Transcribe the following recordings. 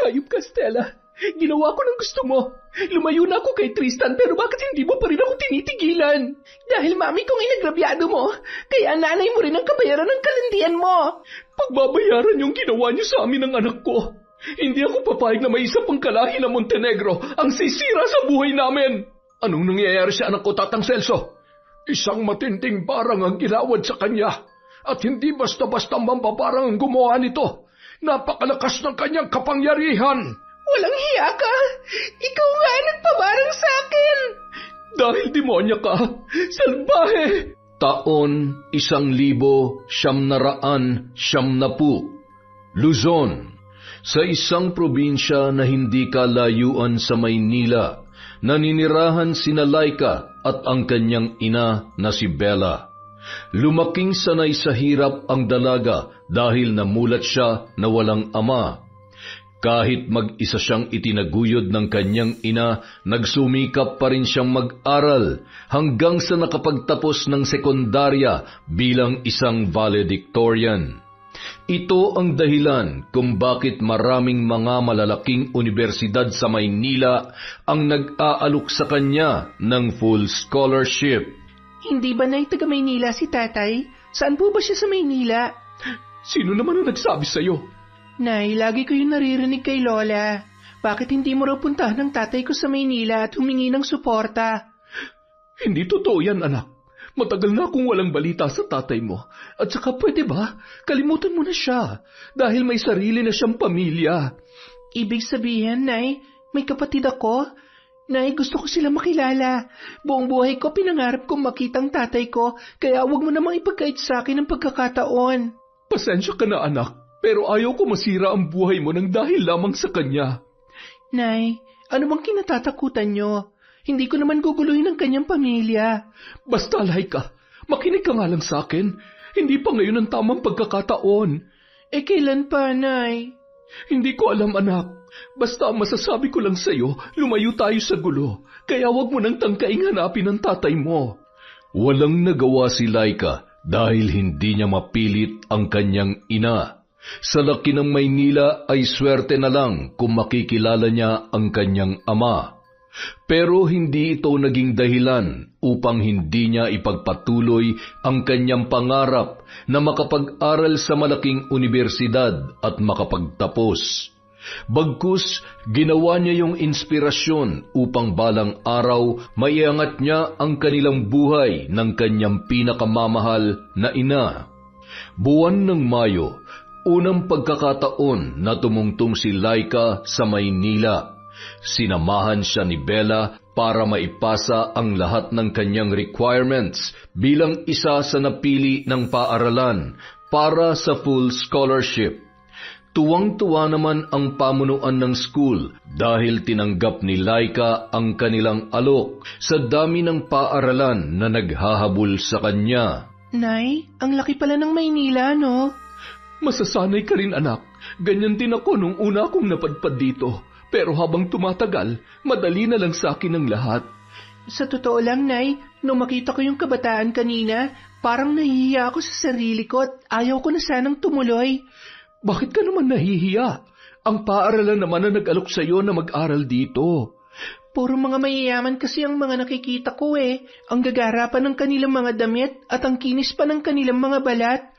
Hayop ka, Stella. Ginawa ko ng gusto mo. Lumayo na ako kay Tristan pero bakit hindi mo pa rin ako tinitigilan? Dahil mami kong inagrabyado mo, kaya nanay mo rin ang kabayaran ng kalandian mo. Pagbabayaran yung ginawa niyo sa amin ng anak ko. Hindi ako papayag na may isa pang kalahi na Montenegro ang sisira sa buhay namin. Anong nangyayari sa anak ko, Tatang Celso? Isang matinding barang ang gilawad sa kanya. At hindi basta-basta mambabarang ang gumawa nito. Napakalakas ng kanyang kapangyarihan. Walang hiya ka! Ikaw nga ang nagpabarang sa akin! Dahil demonya ka, salbahe! Taon 1990, Luzon. Sa isang probinsya na hindi kalayuan sa Maynila, naninirahan sina Laika at ang kanyang ina na si Bella. Lumaking sanay sa hirap ang dalaga dahil namulat siya na walang ama. Kahit mag-isa siyang itinaguyod ng kanyang ina, nagsumikap pa rin siyang mag-aral hanggang sa nakapagtapos ng sekundarya bilang isang valedictorian. Ito ang dahilan kung bakit maraming mga malalaking universidad sa Maynila ang nag-aalok sa kanya ng full scholarship. Hindi ba na taga Maynila si tatay? Saan po ba siya sa Maynila? Sino naman ang nagsabi sa'yo? Nay, lagi ko yung naririnig kay Lola. Bakit hindi mo raw puntahan ng tatay ko sa Maynila at humingi ng suporta? Hindi totoo yan, anak. Matagal na akong walang balita sa tatay mo. At saka pwede ba, kalimutan mo na siya dahil may sarili na siyang pamilya. Ibig sabihin, Nay, may kapatid ako? Nay, gusto ko sila makilala. Buong buhay ko pinangarap kong makitang tatay ko, kaya huwag mo namang ipagkait sa akin ang pagkakataon. Pasensya ka na, anak. Pero ayaw ko masira ang buhay mo nang dahil lamang sa kanya. Nay, ano bang kinatatakutan niyo? Hindi ko naman guguluhin ang kanyang pamilya. Basta, Laika, makinig ka nga lang sa akin. Hindi pa ngayon ang tamang pagkakataon. Kailan pa, Nay? Hindi ko alam, anak. Basta ang masasabi ko lang sa'yo, lumayo tayo sa gulo. Kaya wag mo nang tangkaing hanapin ang tatay mo. Walang nagawa si Laika dahil hindi niya mapilit ang kanyang ina. Sa laki ng Maynila ay swerte na lang kung makikilala niya ang kanyang ama. Pero hindi ito naging dahilan upang hindi niya ipagpatuloy ang kanyang pangarap na makapag-aral sa malaking universidad at makapagtapos. Bagkus, ginawa niya yung inspirasyon upang balang araw maiangat niya ang kanilang buhay ng kanyang pinakamamahal na ina. Buwan ng Mayo, unang pagkakataon na tumungtong si Laika sa Maynila. Sinamahan siya ni Bella para maipasa ang lahat ng kanyang requirements bilang isa sa napili ng paaralan para sa full scholarship. Tuwang-tuwa naman ang pamunuan ng school dahil tinanggap ni Laika ang kanilang alok sa dami ng paaralan na naghahabol sa kanya. Nay, ang laki pala ng Maynila, no? Masasanay ka rin, anak. Ganyan din ako nung una akong napadpad dito. Pero habang tumatagal, madali na lang sa akin ang lahat. Sa totoo lang, Nay, nung makita ko yung kabataan kanina, parang nahihiya ako sa sarili ko at ayaw ko na sanang tumuloy. Bakit ka naman nahihiya? Ang paaralan naman na nag-alok sa'yo na mag-aral dito. Puro mga mayayaman kasi ang mga nakikita ko Ang gagarapan ng kanilang mga damit at ang kinis pa ng kanilang mga balat.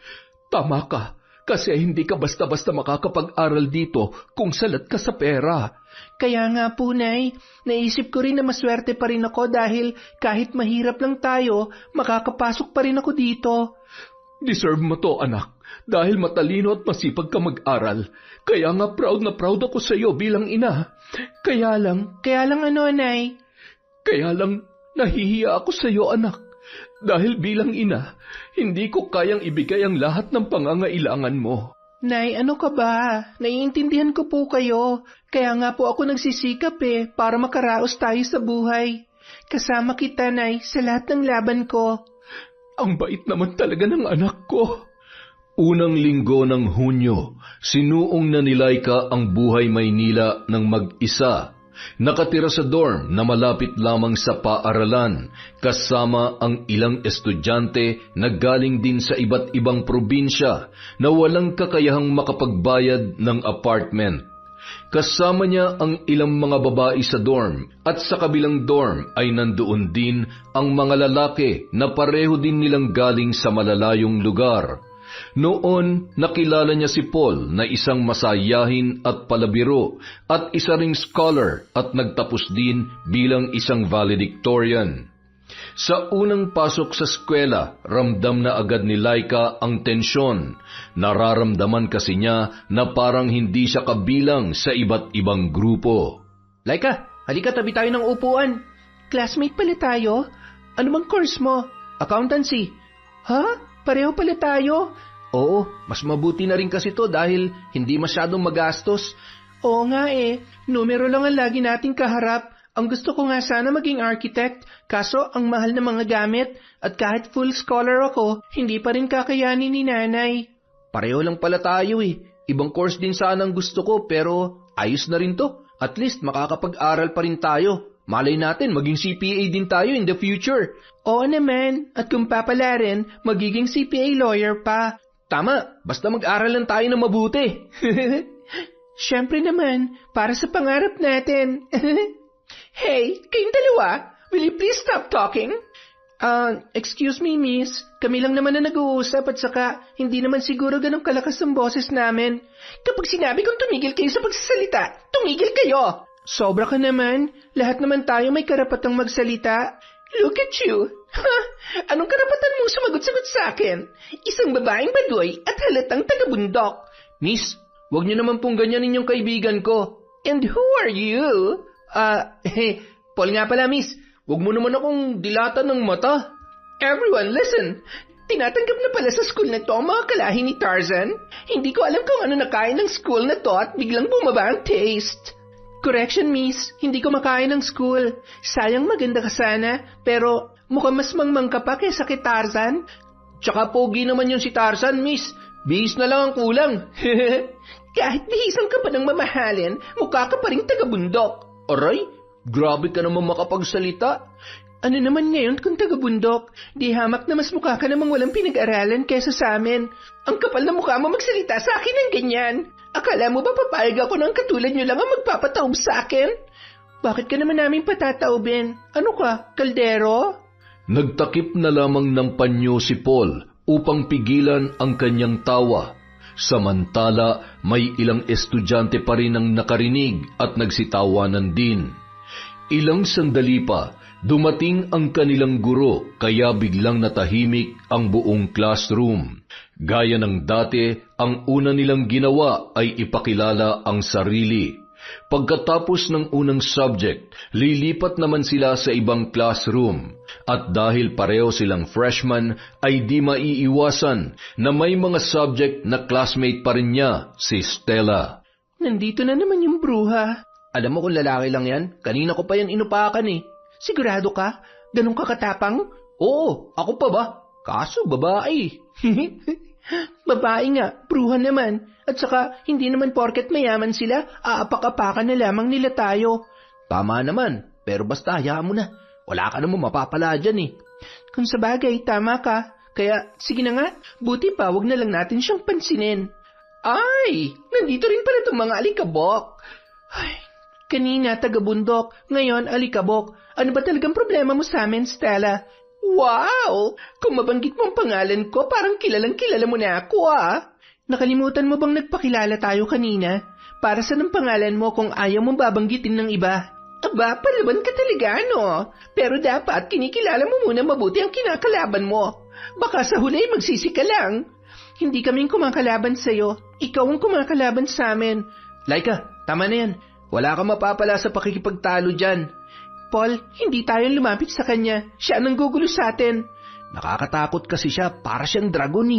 Tama ka. Kasi hindi ka basta-basta makakapag-aral dito kung salat ka sa pera. Kaya nga po, Nay, naisip ko rin na maswerte pa rin ako dahil kahit mahirap lang tayo, makakapasok pa rin ako dito. Deserve mo to, anak, dahil matalino at masipag ka mag-aral. Kaya nga proud na proud ako sa iyo bilang ina. Kaya lang ano, Nay? Kaya lang nahihiya ako sa iyo, anak. Dahil bilang ina, hindi ko kayang ibigay ang lahat ng pangangailangan mo. Nay, ano ka ba? Naiintindihan ko po kayo. Kaya nga po ako nagsisikap para makaraos tayo sa buhay. Kasama kita, Nay, sa lahat ng laban ko. Ang bait naman talaga ng anak ko. Unang linggo ng Hunyo, sinuong na ni Laika ang buhay Maynila ng mag-isa. Nakatira sa dorm na malapit lamang sa paaralan, kasama ang ilang estudyante na galing din sa iba't ibang probinsya na walang kakayahang makapagbayad ng apartment. Kasama niya ang ilang mga babae sa dorm at sa kabilang dorm ay nandoon din ang mga lalaki na pareho din nilang galing sa malalayong lugar. Noon, nakilala niya si Paul na isang masayahin at palabiro at isa ring scholar at nagtapos din bilang isang valedictorian. Sa unang pasok sa eskwela, ramdam na agad ni Laika ang tensyon. Nararamdaman kasi niya na parang hindi siya kabilang sa iba't ibang grupo. Laika, halika tabi tayo ng upuan. Classmate pala tayo? Ano bang course mo? Accountancy. Ha? Pareho pala tayo? Oo, mas mabuti na rin kasi to dahil hindi masyadong magastos. Oo nga numero lang ang lagi nating kaharap. Ang gusto ko nga sana maging architect, kaso ang mahal ng mga gamit at kahit full scholar ako, hindi pa rin kakayanin ni nanay. Pareho lang pala tayo Ibang course din sana ang gusto ko pero ayos na rin to. At least makakapag-aral pa rin tayo. Malay natin maging CPA din tayo in the future. Oo naman, at kung papala rin, magiging CPA lawyer pa. Tama, basta mag-aral lang tayo na mabuti. Siyempre naman, para sa pangarap natin. Hey, kayong dalawa, will you please stop talking? Excuse me, miss. Kami lang naman na nag-uusap at saka hindi naman siguro ganun kalakas ang boses namin. Kapag sinabi kong tumigil kayo sa pagsasalita, tumigil kayo! Sobra ka naman. Lahat naman tayo may karapatang magsalita. Look at you. Anong karapatan mo sumagot-sagot sa akin? Isang babaeng baduy at halatang taga-bundok. Miss, wag niyo naman pong ganyan inyong kaibigan ko. And who are you? Paul nga pala, miss. Huwag mo naman akong dilatan ng mata. Everyone, listen. Tinatanggap na pala sa school na to ang mga kalahi ni Tarzan. Hindi ko alam kung ano nakain ng school na to at biglang bumaba ang taste. Correction, miss. Hindi ko makain ng school. Sayang maganda ka sana, pero mukhang mas mangmang ka pa kaysa kay Tarzan. Tsaka pogi naman yung si Tarzan, miss. Bihis na lang ang kulang. Kahit bihisan ka pa ng mamahalin, mukha ka pa rin taga-bundok. Aray, grabe ka naman makapagsalita. Ano naman ngayon kung taga-bundok? Di hamak na mas mukha ka namang walang pinag-aralan kaysa sa amin. Ang kapal na mukha mo magsalita sa akin ng ganyan. Akala mo ba papayag ako ng katulad nyo lang ang magpapataob sa akin? Bakit ka naman namin patataobin? Ano ka, kaldero? Nagtakip na lamang ng panyo si Paul upang pigilan ang kanyang tawa. Samantala, may ilang estudyante pa rin ang nakarinig at nagsitawanan din. Ilang sandali pa, dumating ang kanilang guro kaya biglang natahimik ang buong classroom. Gaya ng dati, ang una nilang ginawa ay ipakilala ang sarili. Pagkatapos ng unang subject, lilipat naman sila sa ibang classroom. At dahil pareho silang freshman, ay di maiiwasan na may mga subject na classmate pa rin niya, si Stella. Nandito na naman yung bruha. Alam mo kung lalaki lang yan, kanina ko pa yan inupakan Sigurado ka? Ganun ka katapang? Oo, ako pa ba? Kaso babae. Babae nga, bruha naman. At saka, hindi naman porket mayaman sila, aapak-apakan na lamang nila tayo. Tama naman, pero basta hayaan mo na. Wala ka naman mapapala dyan Kung sabagay, tama ka. Kaya, sige na nga, buti pa wag na lang natin siyang pansinin. Ay, nandito rin pala itong mga alikabok. Ay, kanina taga-bundok, ngayon alikabok. Ano ba talagang problema mo sa amin, Stella? Wow! Kung mabanggit mo ang pangalan ko, parang kilalang-kilala mo na ako Nakalimutan mo bang nagpakilala tayo kanina? Para saan ang pangalan mo kung ayaw mong babanggitin ng iba? Aba, palaban ka talaga, Pero dapat kinikilala mo muna mabuti ang kinakalaban mo. Baka sa huli magsisi ka lang. Hindi kaming kumakalaban sa'yo. Ikaw ang kumakalaban sa amin. Laika, tama na yan. Wala kang mapapala sa pakikipagtalo dyan. Paul, hindi tayo lumapit sa kanya. Siya ang nanggugulo sa atin. Nakakatakot kasi siya, para siyang dragon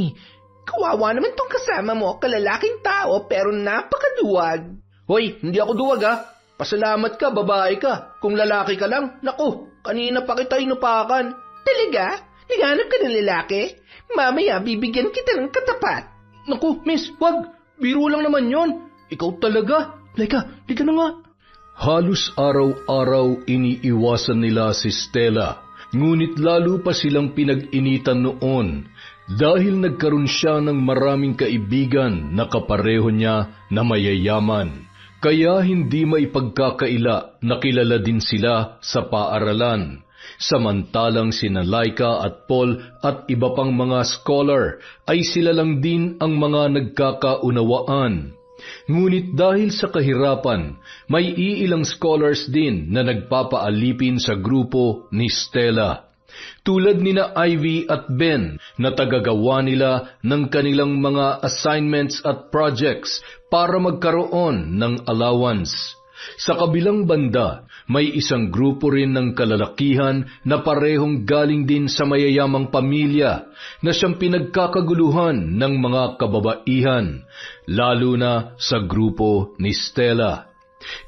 Kawawa naman tong kasama mo, kalalaking tao pero napakaduwag. Hoy, hindi ako duwag Pasalamat ka, babae ka. Kung lalaki ka lang, naku, kanina pa kita inupakan. Talaga? Naghanap ka ng lalaki? Mamaya bibigyan kita ng katapat. Naku, miss, wag. Biro lang naman yon. Ikaw talaga. Lika na nga. Halos araw-araw iniiwasan nila si Stella. Ngunit lalo pa silang pinag-initan noon dahil nagkaroon siya ng maraming kaibigan na kapareho niya na mayayaman. Kaya hindi maipagkakaila na kilala din sila sa paaralan. Samantalang sina Laika at Paul at iba pang mga scholar ay sila lang din ang mga nagkakaunawaan. Ngunit dahil sa kahirapan, may iilang scholars din na nagpapaalipin sa grupo ni Stella. Tulad nina Ivy at Ben na tagagawa nila ng kanilang mga assignments at projects para magkaroon ng allowance. Sa kabilang banda, may isang grupo rin ng kalalakihan na parehong galing din sa mayayamang pamilya na siyang pinagkakaguluhan ng mga kababaihan, lalo na sa grupo ni Stella.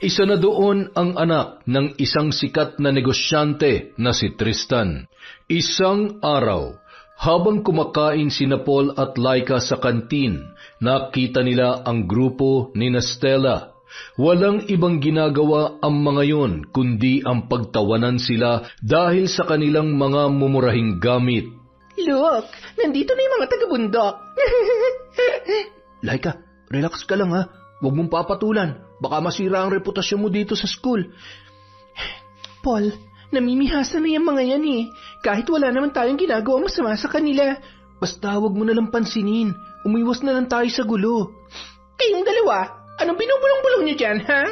Isa na doon ang anak ng isang sikat na negosyante na si Tristan. Isang araw, habang kumakain sina Paul at Laika sa kantin, nakita nila ang grupo ni Stella. Walang ibang ginagawa ang mga yon kundi ang pagtawanan sila dahil sa kanilang mga mumurahing gamit. Look, nandito na yung mga taga-bundok. Laika, relax ka lang ha. Huwag mong papatulan. Baka masira ang reputasyon mo dito sa school. Paul, namimihasa na yung mga yan eh. Kahit wala naman tayong ginagawa masama sa kanila. Basta huwag mo nalang pansinin. Umiwas na lang tayo sa gulo. Kayong dalawa, anong binubulong-bulong niyo dyan, ha?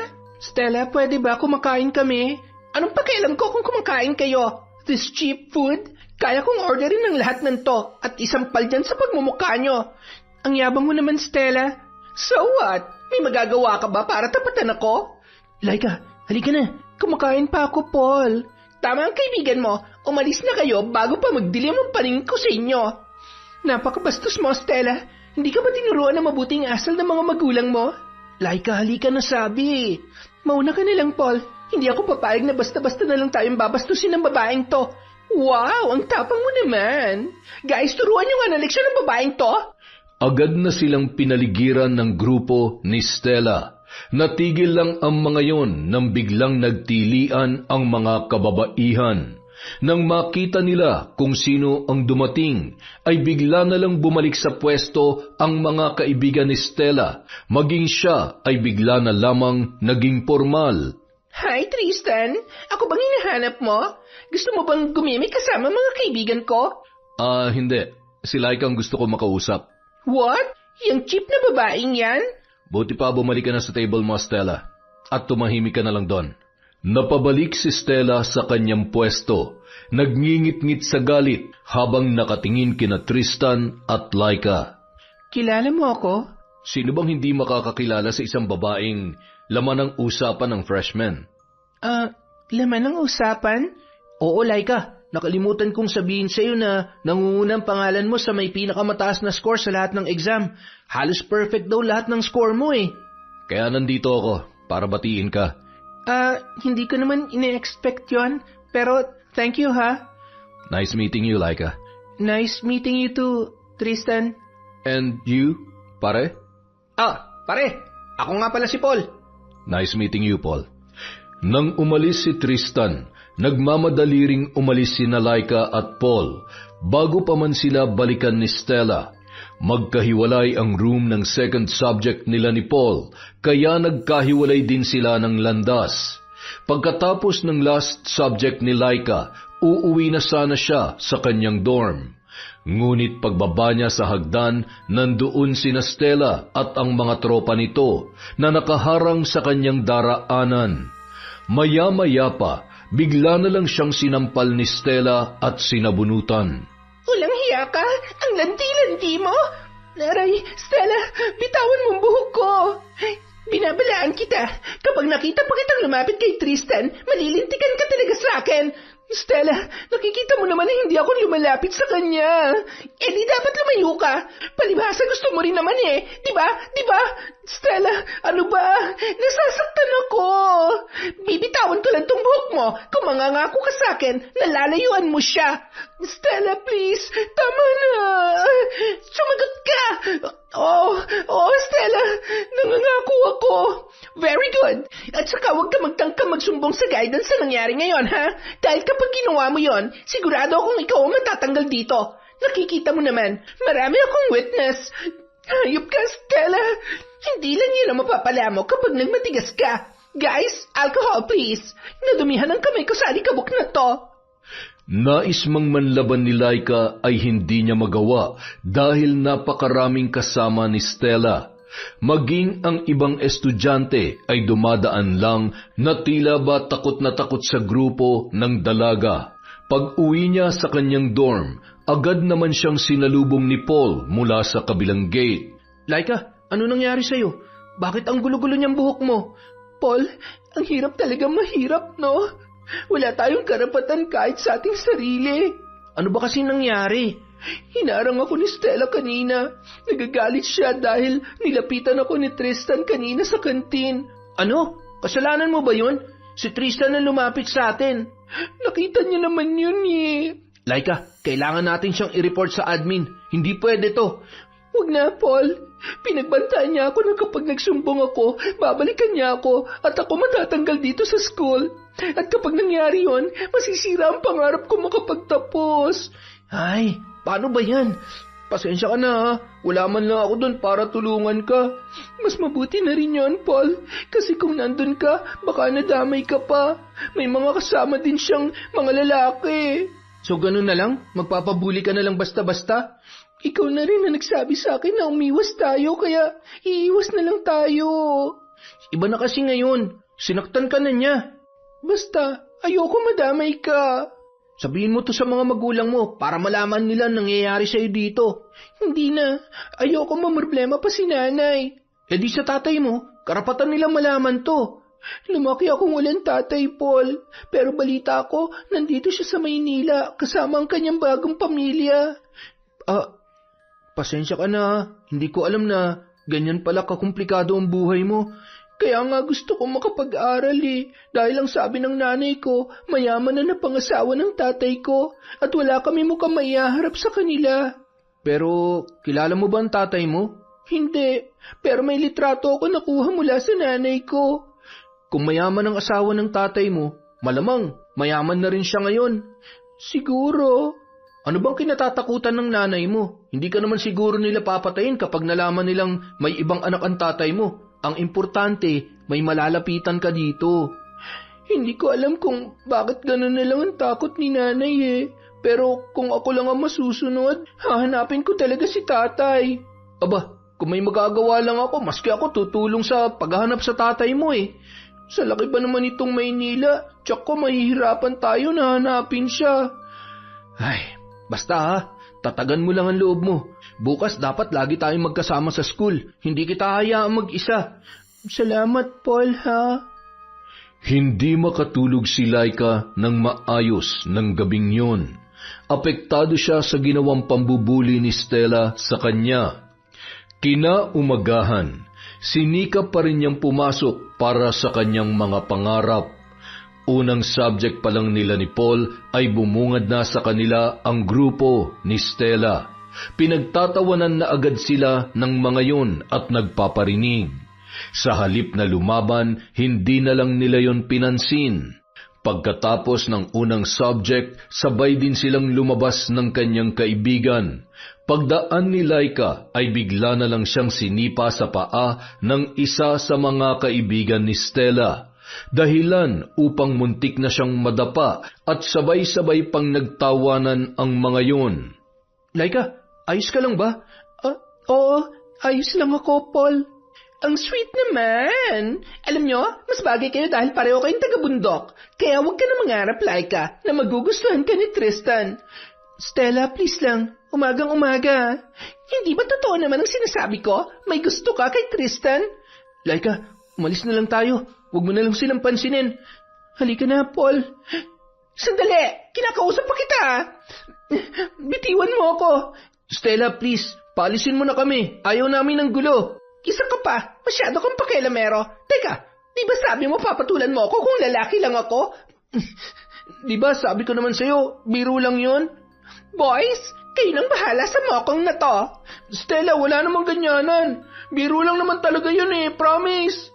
Stella, pwede ba kumakain kami? Anong pakialam ko kung kumakain kayo? This cheap food? Kaya kong orderin ng lahat ng to at isampal dyan sa pagmumukha nyo. Ang yabang mo naman, Stella. So what? May magagawa ka ba para tapatan ako? Laika, halika na. Kumakain pa ako, Paul. Tama ang kaibigan mo. Umalis na kayo bago pa magdilim ang paningin ko sa inyo. Napakabastos mo, Stella. Hindi ka ba tinuruan na mabuting asal ng mga magulang mo? Laika, halika na sabi. Mauna ka na lang, Paul. Hindi ako papayag na basta-basta na lang tayong babastusin ng babaeng to. Wow, ang tapang mo naman. Guys, turuan nyo nga na leksyon ng babaeng to. Agad na silang pinaligiran ng grupo ni Stella. Natigil lang ang mga yon nang biglang nagtilian ang mga kababaihan. Nang makita nila kung sino ang dumating, ay bigla na lang bumalik sa pwesto ang mga kaibigan ni Stella, maging siya ay bigla na lamang naging formal. Hi, Tristan. Ako bang hinahanap mo? Gusto mo bang gumimik kasama mga kaibigan ko? Hindi. Si Laika ang gusto ko makausap. What? Yung cheap na babaeng yan? Buti pa bumalik ka na sa table mo, Stella. At tumahimik ka na lang doon. Napabalik si Stella sa kanyang pwesto. Nagngingit-ngit sa galit habang nakatingin kina Tristan at Laika. Kilala mo ako? Sino bang hindi makakakilala sa isang babaeng laman ng usapan ng freshman? Laman ng usapan? Oo, Laika. Nakalimutan kong sabihin sa iyo na nangungunang pangalan mo sa may pinakamataas na score sa lahat ng exam. Halos perfect daw lahat ng score mo eh. Kaya nandito ako para batiin ka. Hindi ko naman ine-expect yon, pero thank you ha. Nice meeting you, Laika. Nice meeting you too, Tristan. And you, pare? Pare, ako nga pala si Paul. Nice meeting you, Paul. Nang umalis si Tristan, nagmamadali ring umalis sina Laika at Paul bago pa man sila balikan ni Stella. Magkahiwalay ang room ng second subject nila ni Paul, kaya nagkahiwalay din sila ng landas. Pagkatapos ng last subject ni Laika, uuwi na sana siya sa kanyang dorm. Ngunit pagbaba niya sa hagdan, nandoon sina Stella at ang mga tropa nito na nakaharang sa kanyang daraanan. Maya-maya pa, bigla na lang siyang sinampal ni Stella at sinabunutan. Ulang hiya ka? Ang landi-landi mo? Aray, Stella, bitawan mong buhok ko. Binabalaan kita. Kapag nakita pa kitang lumapit kay Tristan, malilintikan ka talaga sa akin. Stella, nakikita mo naman na hindi ako lumalapit sa kanya. Di dapat lumayo ka. Palibhasa gusto mo rin naman eh. Diba? Stella, ano ba? Nasasaktan ako. Bibitawan ko lang tong buhok mo kung mangangako ka sa akin na lalayuan mo siya. Stella, please. Tama na. Sumagot ka. Oh, Stella. Nangangako ako. Very good. At saka huwag ka magtangka magsumbong sa guidance sa nangyari ngayon, ha? Dahil kapag ginawa mo yon, sigurado akong ikaw ang matatanggal dito. Nakikita mo naman, marami akong witness. Hayop ka, Stella. Hindi lang yun ang mapapala mo kapag nagmatigas ka. Guys, alcohol please. Nadumihan ang kamay ko sa alikabok na to. Nais mang manlaban ni Laika ay hindi niya magawa dahil napakaraming kasama ni Stella. Maging ang ibang estudyante ay dumadaan lang na tila ba takot na takot sa grupo ng dalaga. Pag-uwi niya sa kanyang dorm, agad naman siyang sinalubong ni Paul mula sa kabilang gate. Laika, ano nangyari sa'yo? Bakit ang gulo-gulo niyang buhok mo? Paul, ang hirap talaga mahirap, no? Wala tayong karapatan kahit sa ating sarili. Ano ba kasi nangyari? Hinarang ako ni Stella kanina. Nagagalit siya dahil nilapitan ako ni Tristan kanina sa kantin. Ano? Kasalanan mo ba yun? Si Tristan na lumapit sa atin. Nakita niya naman yun eh. Laika, kailangan natin siyang i-report sa admin. Hindi pwede to. Huwag na, Paul. Pinagbantaan niya ako na kapag nagsumbong ako, babalikan niya ako at ako matatanggal dito sa school. At kapag nangyari yon, masisira ang pangarap ko makapagtapos. Ay, paano ba yan? Pasensya ka na ha. Wala man lang ako doon para tulungan ka. Mas mabuti na rin yon, Paul. Kasi kung nandun ka, baka nadamay ka pa. May mga kasama din siyang mga lalaki. So ganun na lang? Magpapabuli ka na lang basta-basta? Ikaw na rin na nagsabi sa akin na umiwas tayo, kaya iiwas na lang tayo. Iba na kasi ngayon. Sinaktan ka na niya. Basta, ayoko madamay ka. Sabihin mo to sa mga magulang mo para malaman nila nangyayari sa'yo dito. Hindi na. Ayoko mamroblema pa si nanay. E di sa tatay mo, karapatan nilang malaman to. Lumaki akong walang tatay, Paul. Pero balita ko, nandito siya sa Maynila kasama ang kanyang bagong pamilya. Pasensya ka na. Hindi ko alam na ganyan pala kakomplikado ang buhay mo. Kaya nga gusto ko makapag-aral eh. Dahil ang sabi ng nanay ko, mayaman na napangasawa ng tatay ko at wala kami mukhang maiharap sa kanila. Pero kilala mo ba ang tatay mo? Hindi, pero may litrato ako nakuha mula sa nanay ko. Kung mayaman ang asawa ng tatay mo, malamang mayaman na rin siya ngayon. Siguro. Ano bang kinatatakutan ng nanay mo? Hindi ka naman siguro nila papatayin kapag nalaman nilang may ibang anak ang tatay mo. Ang importante, may malalapitan ka dito. Hindi ko alam kung bakit gano'n na lang ang takot ni nanay eh. Pero kung ako lang ang masusunod, hahanapin ko talaga si tatay. Aba, kung may magagawa lang ako, maski ako tutulong sa paghahanap sa tatay mo eh. Sa laki ba naman itong Maynila, tsak ko mahihirapan tayo na hanapin siya. Ay, basta ha, tatagan mo lang ang loob mo. Bukas dapat lagi tayong magkasama sa school. Hindi kita hayaang mag-isa. Salamat, Paul, ha? Hindi makatulog si Laika ng maayos ng gabing yun. Apektado siya sa ginawang pambubuli ni Stella sa kanya. Kinaumagahan, sinikap pa rin niyang pumasok para sa kanyang mga pangarap. Unang subject pa lang nila ni Paul ay bumungad na sa kanila ang grupo ni Stella. Pinagtatawanan na agad sila ng mga yun at nagpaparinig. Sa halip na lumaban, hindi na lang nila yon pinansin. Pagkatapos ng unang subject, sabay din silang lumabas ng kanyang kaibigan. Pagdaan ni Laika ay bigla na lang siyang sinipa sa paa ng isa sa mga kaibigan ni Stella. Dahilan upang muntik na siyang madapa at sabay-sabay pang nagtawanan ang mga yun. Laika, ayos ka lang ba? Oo, ayos lang ako, Paul. Ang sweet naman. Alam nyo, mas bagay kayo dahil pareho kayong taga-bundok. Kaya huwag ka na mangarap, Laika, na magugustuhan ka ni Tristan. Stella, please lang, umagang-umaga. Hindi ba totoo naman ang sinasabi ko? May gusto ka kay Tristan? Laika, umalis na lang tayo. Huwag mo na lang silang pansinin. Halika na, Paul. Sandali! Kinakausap pa kita! Bitiwan mo ako! Stella, please. Paalisin mo na kami. Ayaw namin ng gulo. Isa ka pa. Masyado kang pakialamero. Teka, di ba sabi mo papatulan mo ako kung lalaki lang ako? Di ba sabi ko naman sa'yo, biro lang yon. Boys, kayo nang bahala sa mokong na to. Stella, wala namang ganyanan. Biro lang naman talaga yun eh, promise.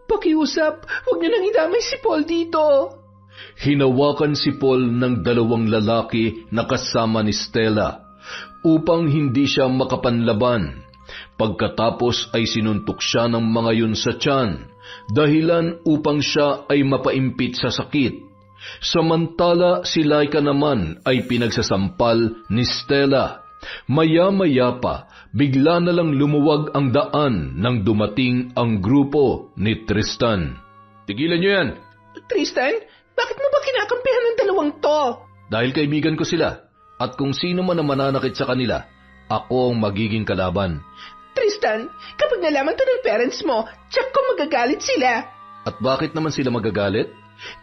Pakiusap, huwag niyo nang idamay si Paul dito. Hinawakan si Paul ng dalawang lalaki na kasama ni Stella upang hindi siya makapanlaban. Pagkatapos ay sinuntok siya ng mga yun sa tiyan, dahilan upang siya ay mapaimpit sa sakit. Samantala si Laika naman ay pinagsasampal ni Stella. Maya-maya pa, bigla na lang lumuwag ang daan nang dumating ang grupo ni Tristan. Tigilan niyo yan! Tristan, bakit mo ba kinakampihan ng dalawang to? Dahil kaibigan ko sila, at kung sino man ang mananakit sa kanila, ako ang magiging kalaban. Tristan, kapag nalaman to ng parents mo, tsak ko magagalit sila. At bakit naman sila magagalit?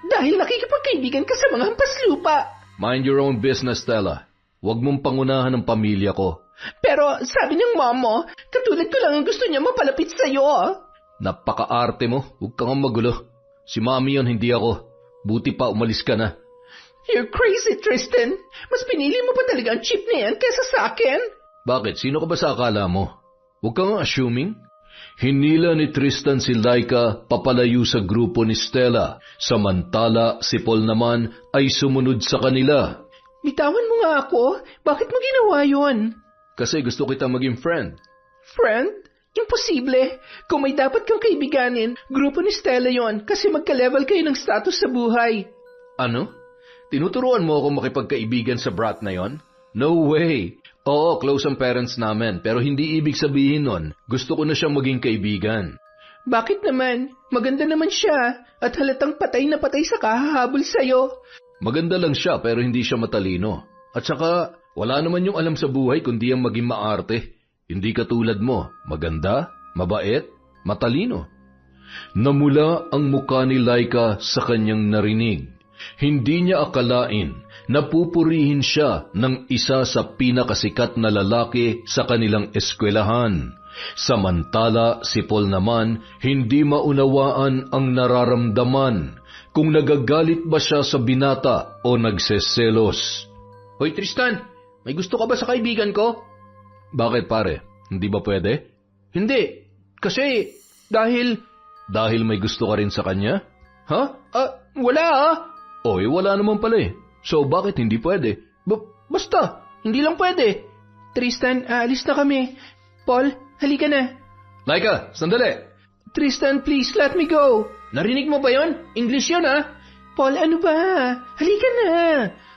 Dahil nakikipagkaibigan ka sa mga hampas lupa. Mind your own business, Stella. Huwag mong pangunahan ang pamilya ko. Pero sabi ng mom mo, katulad ko lang ang gusto niya mapalapit sa'yo. Napaka-arte mo, huwag kang magulo. Si mami yon, hindi ako. Buti pa umalis ka na. You're crazy, Tristan. Mas pinili mo pa talaga ang chip na yan kaysa sa akin. Bakit? Sino ka ba sa akala mo? Huwag kang assuming. Hinila ni Tristan si Laika papalayo sa grupo ni Stella, samantala si Paul naman ay sumunod sa kanila. Bitawan mo nga ako. Bakit mo ginawa yon? Kasi gusto kita maging friend. Friend? Imposible. Kung may dapat kang kaibiganin, grupo ni Stella yon kasi magka-level kayo ng status sa buhay. Ano? Tinuturuan mo ako makipagkaibigan sa brat na yon? No way! Oo, close ang parents namin, pero hindi ibig sabihin nun, gusto ko na siyang maging kaibigan. Bakit naman? Maganda naman siya, at halatang patay na patay sa kahahabol sa'yo. Maganda lang siya, pero hindi siya matalino. At saka, wala naman yung alam sa buhay kundi ang maging maarte. Hindi katulad mo, maganda, mabait, matalino. Namula ang muka ni Laika sa kanyang narinig. Hindi niya akalain na pupurihin siya ng isa sa pinakasikat na lalaki sa kanilang eskwelahan. Samantala si Paul naman hindi maunawaan ang nararamdaman, kung nagagalit ba siya sa binata o nagseselos. Hoy Tristan, may gusto ka ba sa kaibigan ko? Bakit pare? Hindi ba pwede? Hindi, kasi Dahil may gusto ka rin sa kanya? Ha? Wala ah. Oy, wala naman pala eh. So bakit hindi pwede? Basta, hindi lang pwede. Tristan, aalis na kami. Paul, halika na. Laika, sandali. Tristan, please let me go. Narinig mo ba yon? English yun ah. Paul, ano ba? Halika na.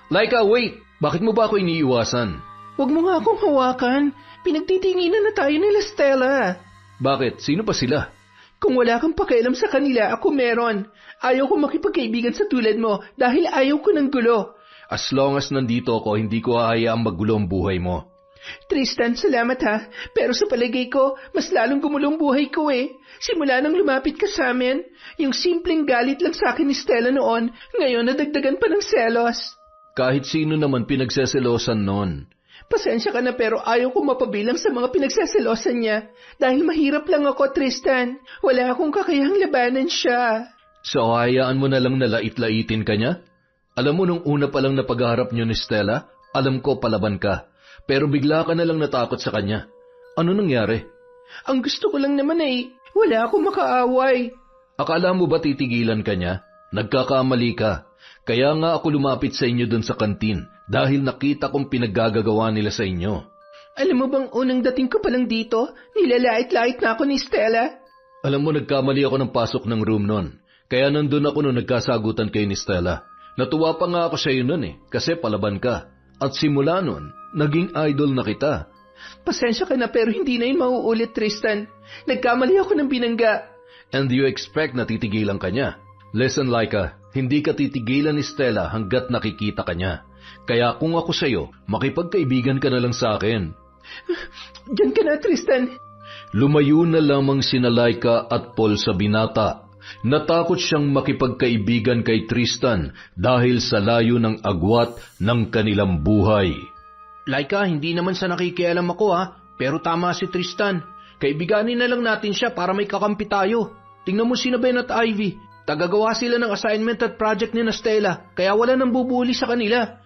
Laika, wait. Bakit mo ba ako iniiwasan? Huwag mo nga akong hawakan. Pinagtitinginan na tayo nila Stella. Bakit? Sino pa sila? Kung wala kang pakialam sa kanila, ako meron. Ayaw ko makipagkaibigan sa tulad mo dahil ayaw ko ng gulo. As long as nandito ako, hindi ko hahayaang maggulo ang buhay mo. Tristan, salamat ha. Pero sa palagay ko, mas lalong gumulong buhay ko eh. Simula nang lumapit ka sa amin, yung simpleng galit lang sa akin ni Stella noon, ngayon nadagdagan pa ng selos. Kahit sino naman pinagseselosan noon. Pasensya ka na pero ayaw ko mapabilang sa mga pinagseselosan niya. Dahil mahirap lang ako, Tristan. Wala akong kakayahang labanan siya. So hayaan mo na lang na lait-laitin ka niya? Alam mo nung una pa lang na pagharap niyo ni Stella, alam ko palaban ka. Pero bigla ka na lang natakot sa kanya. Ano nangyari? Ang gusto ko lang naman ay wala akong makaaway. Akala mo ba titigilan ka niya? Nagkakamali ka. Kaya nga ako lumapit sa inyo doon sa kantin dahil nakita kong pinaggagawa nila sa inyo. Alam mo bang unang dating ko palang dito, nilalait-lait na ako ni Stella? Alam mo nagkamali ako ng pasok ng room noon. Kaya nandun ako nung nagkasagutan kayo ni Stella. Natuwa pa nga ako sa iyo noon kasi palaban ka. At simula noon, naging idol na kita. Pasensya ka na pero hindi na yun mauulit, Tristan. Nagkamali ako ng binangga. And you expect na titigilan ka niya? Listen, Laika, hindi ka titigilan ni Stella hanggat nakikita ka niya. Kaya kung ako sa'yo, makipagkaibigan ka na lang sa akin. Diyan ka na, Tristan. Lumayo na lamang sina Laika at Paul sa binata. Natakot siyang makipagkaibigan kay Tristan dahil sa layo ng agwat ng kanilang buhay. Laika, hindi naman sa nakikialam ako ha, pero tama si Tristan. Kaibiganin na lang natin siya para may kakampi tayo. Tingnan mo si Ben at Ivy. Tagagawa sila ng assignment at project ni Stella, kaya wala nang bubuli sa kanila.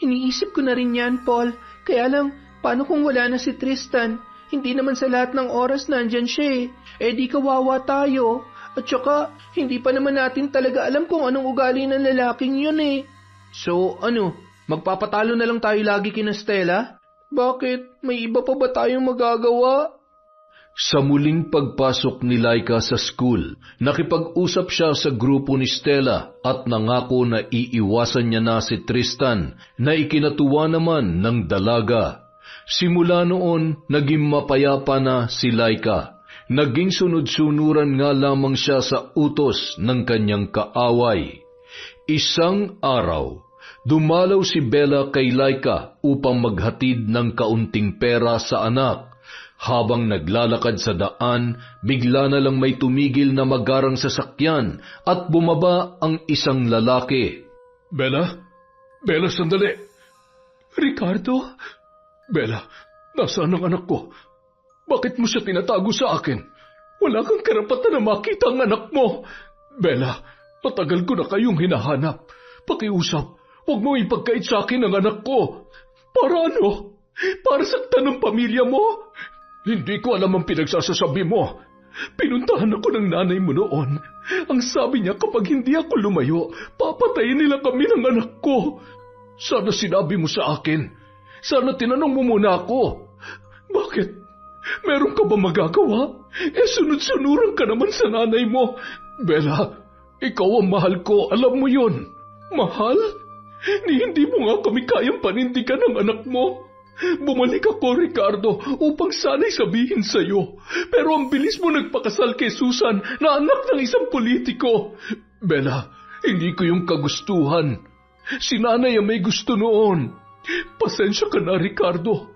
Iniisip ko na rin yan, Paul. Kaya lang, paano kung wala na si Tristan? Hindi naman sa lahat ng oras nandyan siya eh. Di kawawa tayo. At saka, hindi pa naman natin talaga alam kung anong ugali ng lalaking yun eh. So, magpapatalo na lang tayo lagi kina Stella? Bakit? May iba pa ba tayong magagawa? Sa muling pagpasok ni Laika sa school, nakipag-usap siya sa grupo ni Stella at nangako na iiwasan niya na si Tristan na ikinatuwa naman ng dalaga. Simula noon, naging mapayapa na si Laika. Naging sunod-sunuran nga lamang siya sa utos ng kanyang kaaway. Isang araw, dumalaw si Bella kay Laika upang maghatid ng kaunting pera sa anak. Habang naglalakad sa daan, bigla na lang may tumigil na magarang sasakyan at bumaba ang isang lalaki. Bella? Bella, sandali. Ricardo? Bella, nasaan ang anak ko? Bakit mo siya tinatago sa akin? Wala kang karapatan na makita ang anak mo. Bella, matagal ko na kayong hinahanap. Pakiusap, huwag mo ipagkait sa akin ang anak ko. Para ano? Para saktan ng pamilya mo? Hindi ko alam ang pinagsasasabi mo. Pinuntahan ako ng nanay mo noon. Ang sabi niya kapag hindi ako lumayo, papatayin nila kami ng anak ko. Sana sinabi mo sa akin. Sana tinanong mo muna ako. Bakit? Meron ka ba magagawa? Sunod-sunuran ka naman sa nanay mo. Bella, ikaw ang mahal ko. Alam mo yun. Mahal? Hindi mo nga kami kayang panindigan ng anak mo. Bumalik ako, Ricardo, upang sana'y sabihin sa'yo. Pero ang bilis mo nagpakasal kay Susan na anak ng isang politiko. Bella, hindi ko yung kagustuhan. Si nanay ang may gusto noon. Pasensya ka na, Ricardo.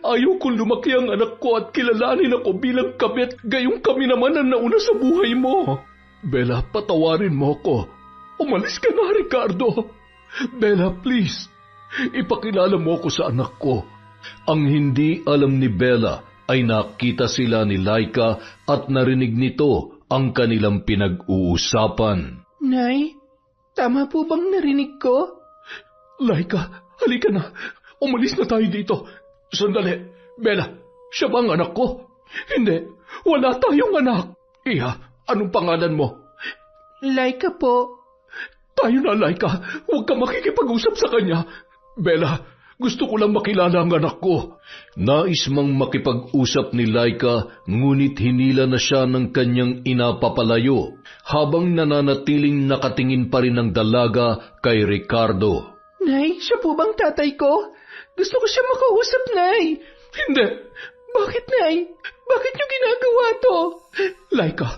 Ayaw kong lumaki ang anak ko at kilalanin ako bilang kabit, gayong kami naman ang nauna sa buhay mo. Bella, patawarin mo ko. Umalis ka na, Ricardo. Bella, please. Ipakilala mo ako sa anak ko. Ang hindi alam ni Bella ay nakita sila ni Laika at narinig nito ang kanilang pinag-uusapan. Nay, tama po bang narinig ko? Laika, halika na. Umalis na tayo dito. Sandali. Bella, siya ba ang anak ko? Hindi, wala tayong anak. Iha, anong pangalan mo? Laika po. Tayo na, Laika. Huwag ka makikipag-usap sa kanya. Bella, gusto ko lang makilala ang anak ko. Nais mang makipag-usap ni Laika, ngunit hinila na siya ng kanyang ina papalayo, habang nananatiling nakatingin pa rin ang dalaga kay Ricardo. Nay, siya po bang tatay ko? Gusto ko siya makausap, Nay. Hindi. Bakit, Nay? Bakit niyo ginagawa to? Laika,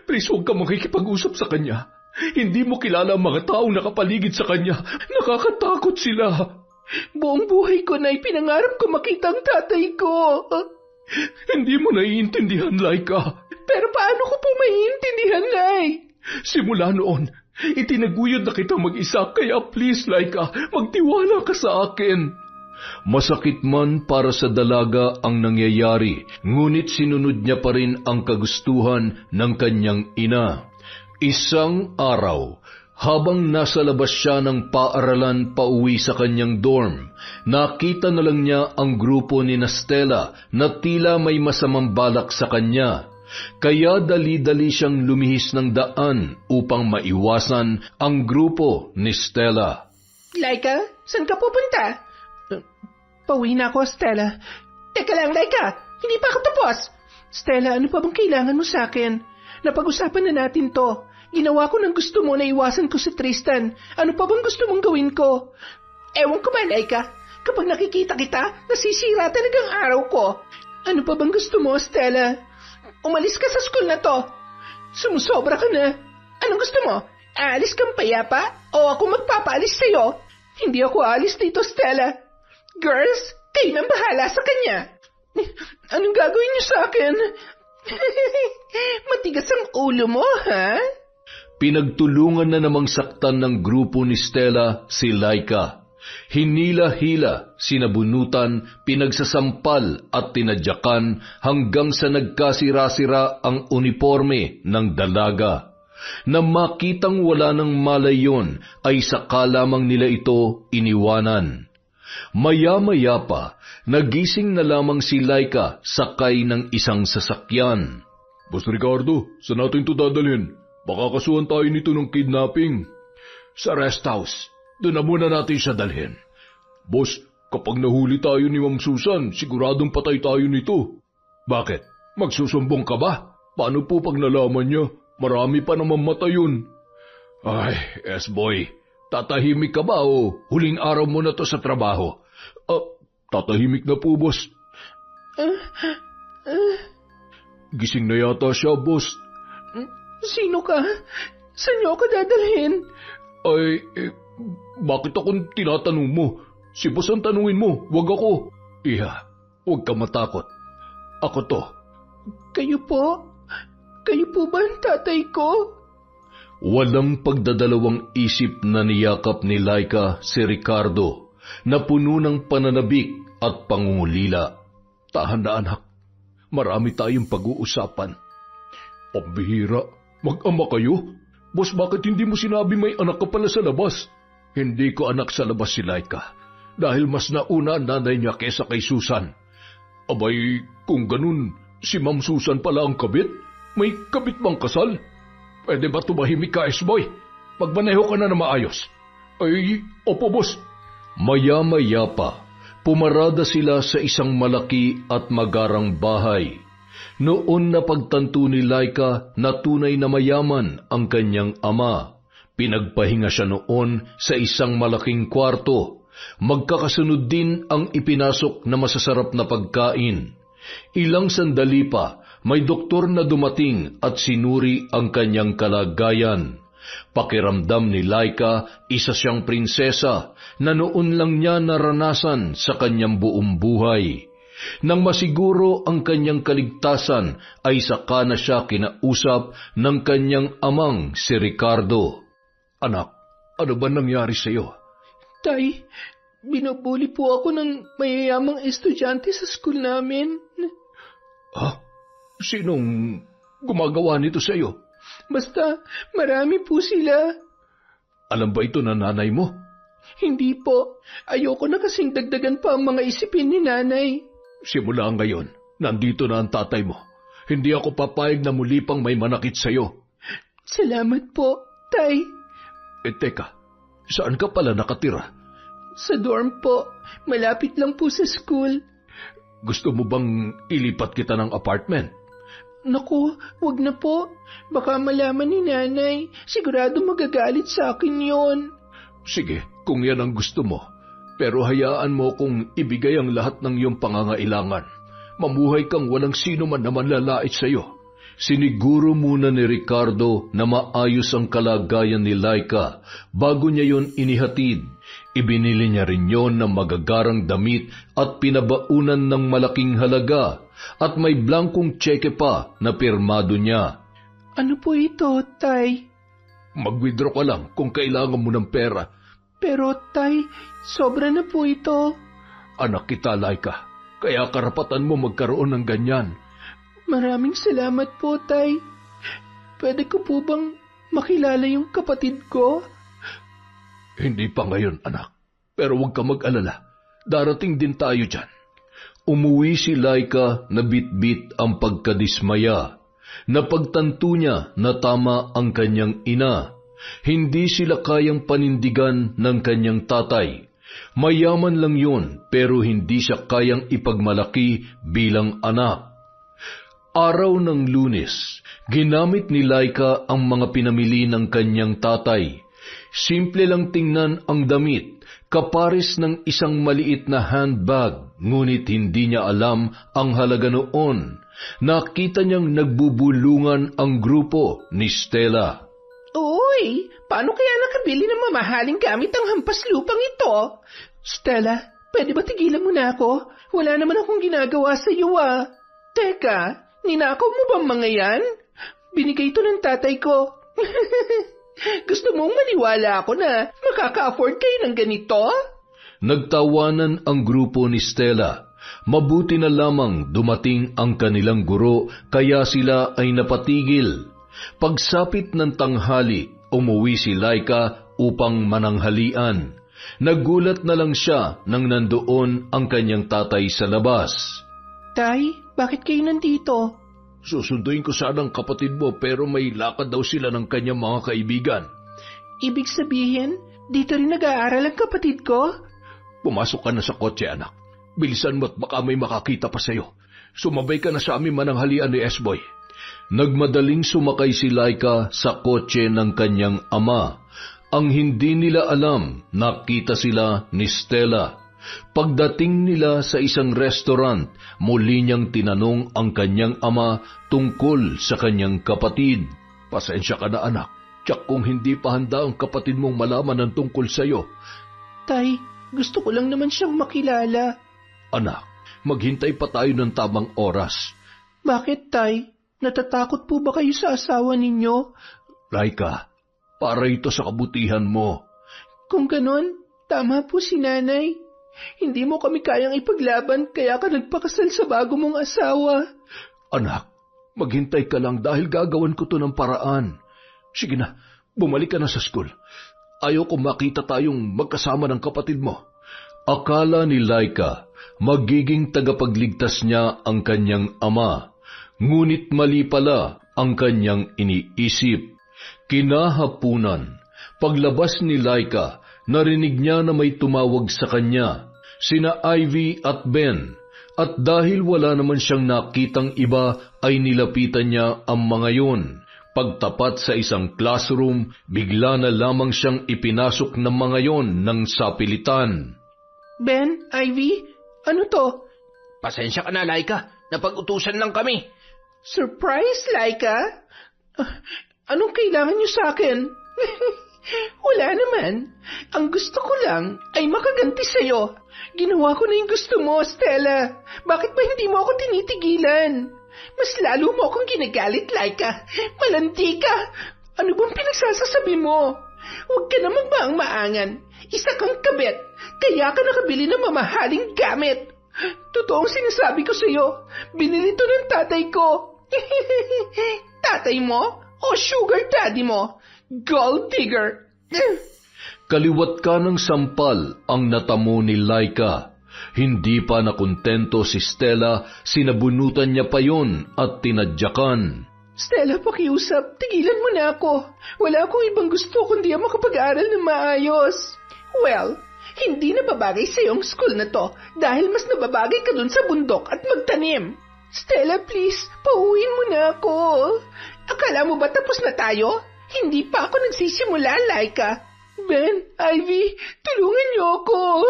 please huwag ka makikipag-usap sa kanya. Hindi mo kilala ang mga taong nakapaligid sa kanya. Nakakatakot sila. Buong buhay ko, Nay, pinangarap ko makita ang tatay ko. Hindi mo naiintindihan, Laika. Pero paano ko po maiintindihan, Nay? Simula noon, itinaguyod na kita mag-isa, kaya please, Laika, magtiwala ka sa akin. Masakit man para sa dalaga ang nangyayari, ngunit sinunod niya pa rin ang kagustuhan ng kanyang ina. Isang araw, habang nasa labas siya ng paaralan pauwi sa kanyang dorm, nakita na lang niya ang grupo ni Stella na tila may masamang balak sa kanya. Kaya dali-dali siyang lumihis ng daan upang maiwasan ang grupo ni Stella. Laika, saan ka pupunta? Pauwi na ako, Stella. Teka lang, Laika, hindi pa ako tapos. Stella, ano pa bang kailangan mo sa akin? Napag-usapan na natin to. Ginawa ko ng gusto mo na iwasan ko si Tristan. Ano pa bang gusto mong gawin ko? Ewan ko ba, Laika? Kapag nakikita kita, nasisira talagang araw ko. Ano pa bang gusto mo, Stella? Umalis ka sa school na to. Sumusobra ka na. Anong gusto mo? Aalis kang payapa? O ako magpapaalis sa'yo? Hindi ako aalis dito, Stella. Girls, kayo nang bahala sa kanya. Anong gagawin niyo sa akin? Matigas ang ulo mo, ha? Pinagtulungan na namang saktan ng grupo ni Stella si Laika. Hinila-hila, sinabunutan, pinagsasampal at tinadyakan hanggang sa nagkasira-sira ang uniforme ng dalaga. Na makitang wala ng malay yun, ay saka lamang nila ito iniwanan. Maya-maya pa, nagising na lamang si Laika sakay ng isang sasakyan. Boss Ricardo, saan natin ito dadalhin? Baka kasuhan tayo nito ng kidnapping. Sa rest house. Doon na muna natin siya dalhin. Boss, kapag nahuli tayo ni Ma'am Susan, siguradong patay tayo nito. Bakit? Magsusumbong ka ba? Paano po pag nalaman niya? Marami pa naman mata yun. Ay, S-boy, tatahimik ka ba o huling araw mo na to sa trabaho? Tatahimik na po, boss. Gising na yata siya, boss. Sino ka? Saan niyo ako dadalhin? Ay, bakit akong tinatanong mo? Si boss ang tanungin mo, wag ako. Iha, huwag ka matakot. Ako to. Kayo po? Kayo po ba ang tatay ko? Walang pagdadalawang isip na niyakap ni Laika si Ricardo na puno ng pananabik at pangungulila. Tahan na anak, marami tayong pag-uusapan. Pambihira, mag-ama kayo? Boss, bakit hindi mo sinabi may anak ka pala sa labas? Hindi ko anak sa labas si Laika dahil mas nauna ang nanay niya kesa kay Susan. Abay, kung ganun, si Ma'am Susan pala ang kabit? May kabit bang kasal? Pwede ba tumahimik ka, S-boy? Magmaneho ka na maayos. Ay, opo, boss. Maya-maya pa, pumarada sila sa isang malaki at magarang bahay. Noon na pagtanto ni Laika na tunay na mayaman ang kanyang ama. Pinagpahinga siya noon sa isang malaking kwarto. Magkakasunod din ang ipinasok na masasarap na pagkain. Ilang sandali pa, may doktor na dumating at sinuri ang kanyang kalagayan. Pakiramdam ni Laika, isa siyang prinsesa na noon lang niya naranasan sa kanyang buong buhay. Nang masiguro ang kanyang kaligtasan ay saka na siya kinausap ng kanyang amang si Ricardo. Anak, ano ba nangyari sa iyo? Tay, binubuli po ako ng mayayamang estudyante sa school namin. Ha? Sinong gumagawa nito sa iyo? Basta, marami po sila. Alam ba ito na nanay mo? Hindi po. Ayoko na kasing dagdagan pa ang mga isipin ni nanay. Simula ngayon, nandito na ang tatay mo. Hindi ako papayag na muli pang may manakit sa iyo. Salamat po, Tay. Teka, saan ka pala nakatira? Sa dorm po. Malapit lang po sa school. Gusto mo bang ilipat kita ng apartment? Naku, wag na po. Baka malaman ni nanay. Sigurado magagalit sa akin yon. Sige, kung yan ang gusto mo. Pero hayaan mo kung ibigay ang lahat ng iyong pangangailangan. Mamuhay kang walang sino man na manlalait sa iyo. Siniguro muna ni Ricardo na maayos ang kalagayan ni Laika bago niya yon inihatid. Ibinili niya rin yon ng magagarang damit at pinabaunan ng malaking halaga at may blankong tseke pa na pirmado niya. Ano po ito, Tay? Mag-withdraw ka lang kung kailangan mo ng pera. Pero, Tay, sobra na po ito. Anak kita, Laika, kaya karapatan mo magkaroon ng ganyan. Maraming salamat po, Tay. Pwede ko po bang makilala yung kapatid ko? Hindi pa ngayon, anak. Pero huwag ka mag-alala. Darating din tayo dyan. Umuwi si Laika na bit-bit ang pagkadismaya. Napagtanto niya na tama ang kanyang ina. Hindi sila kayang panindigan ng kanyang tatay. Mayaman lang yun, pero hindi siya kayang ipagmalaki bilang anak. Araw ng Lunes, ginamit ni Laika ang mga pinamili ng kanyang tatay. Simple lang tingnan ang damit, kapares ng isang maliit na handbag, ngunit hindi niya alam ang halaga noon. Nakita niyang nagbubulungan ang grupo ni Stella. Uy, paano kaya nakabili ng mamahaling gamit ang hampas lupang ito? Stella, pwede ba tigilan mo na ako? Wala naman akong ginagawa sa iyo, ah. Teka, ninakaw mo bang mga yan? Binigay ito ng tatay ko. Gusto mong maniwala ako na makaka-afford kayo ng ganito? Nagtawanan ang grupo ni Stella. Mabuti na lamang dumating ang kanilang guro kaya sila ay napatigil. Pagsapit ng tanghali, umuwi si Laika upang mananghalian. Nagulat na lang siya nang nandoon ang kanyang tatay sa labas. Tay, bakit kayo nandito? Susunduin ko sana ang kapatid mo pero may lakad daw sila ng kanyang mga kaibigan. Ibig sabihin, dito rin nag-aaral ang kapatid ko? Pumasok ka na sa kotse, anak. Bilisan mo at baka may makakita pa sa'yo. Sumabay ka na sa amin mananghalian ni S-Boy. Nagmadaling sumakay si Laika sa kotse ng kanyang ama. Ang hindi nila alam, nakita sila ni Stella. Pagdating nila sa isang restaurant, muli niyang tinanong ang kanyang ama tungkol sa kanyang kapatid. Pasensya ka na anak, tiyak kung hindi pa handa ang kapatid mong malaman ng tungkol sa'yo. Tay, gusto ko lang naman siyang makilala. Anak, maghintay pa tayo ng tamang oras. Bakit, Tay? Natatakot po ba kayo sa asawa ninyo? Laika, para ito sa kabutihan mo. Kung ganon, tama po si nanay. Hindi mo kami kayang ipaglaban kaya ka nagpakasal sa bago mong asawa. Anak, maghintay ka lang dahil gagawan ko to ng paraan. Sige na, bumalik ka na sa school. Ayaw kong makita tayong magkasama ng kapatid mo. Akala ni Laika, magiging tagapagligtas niya ang kanyang ama. Ngunit mali pala ang kanyang iniisip. Kinahapunan, paglabas ni Laika, narinig niya na may tumawag sa kanya, sina Ivy at Ben, at dahil wala naman siyang nakitang iba ay nilapitan niya ang mga yun. Pagtapat sa isang classroom, bigla na lamang siyang ipinasok ng mga yon ng sapilitan. Ben, Ivy, ano to? Pasensya ka na, Laika. Napag-utusan lang kami. Surprise, Laika? Anong kailangan niyo sa akin? Wala naman. Ang gusto ko lang ay makaganti sa'yo. Ginawa ko na yung gusto mo, Stella. Bakit ba hindi mo ako tinitigilan? Mas lalo mo akong ginagalit, Laika. Malandi ka. Ano bang pinagsasasabi mo? Huwag ka namang maang-maangan. Isa kang kabit. Kaya ka nakabili ng mamahaling gamit. Totoong sinasabi ko sa'yo. Binili to ng tatay ko. Tatay mo? O sugar daddy mo? Gold digger. Kaliwat ka ng sampal ang natamo ni Laika. Hindi pa nakontento si Stella, sinabunutan niya pa yon at tinadyakan. Stella, pakiusap, tigilan mo na ako. Wala akong ibang gusto kundi ang makapag-aral ng maayos. Well, hindi na babagay sa iyong school na to dahil mas nababagay ka dun sa bundok at magtanim. Stella, please, pauwiin mo na ako. Akala mo ba tapos na tayo? Hindi pa ako nagsisimula, Laika. Ben, Ivy, tulungan niyo ako.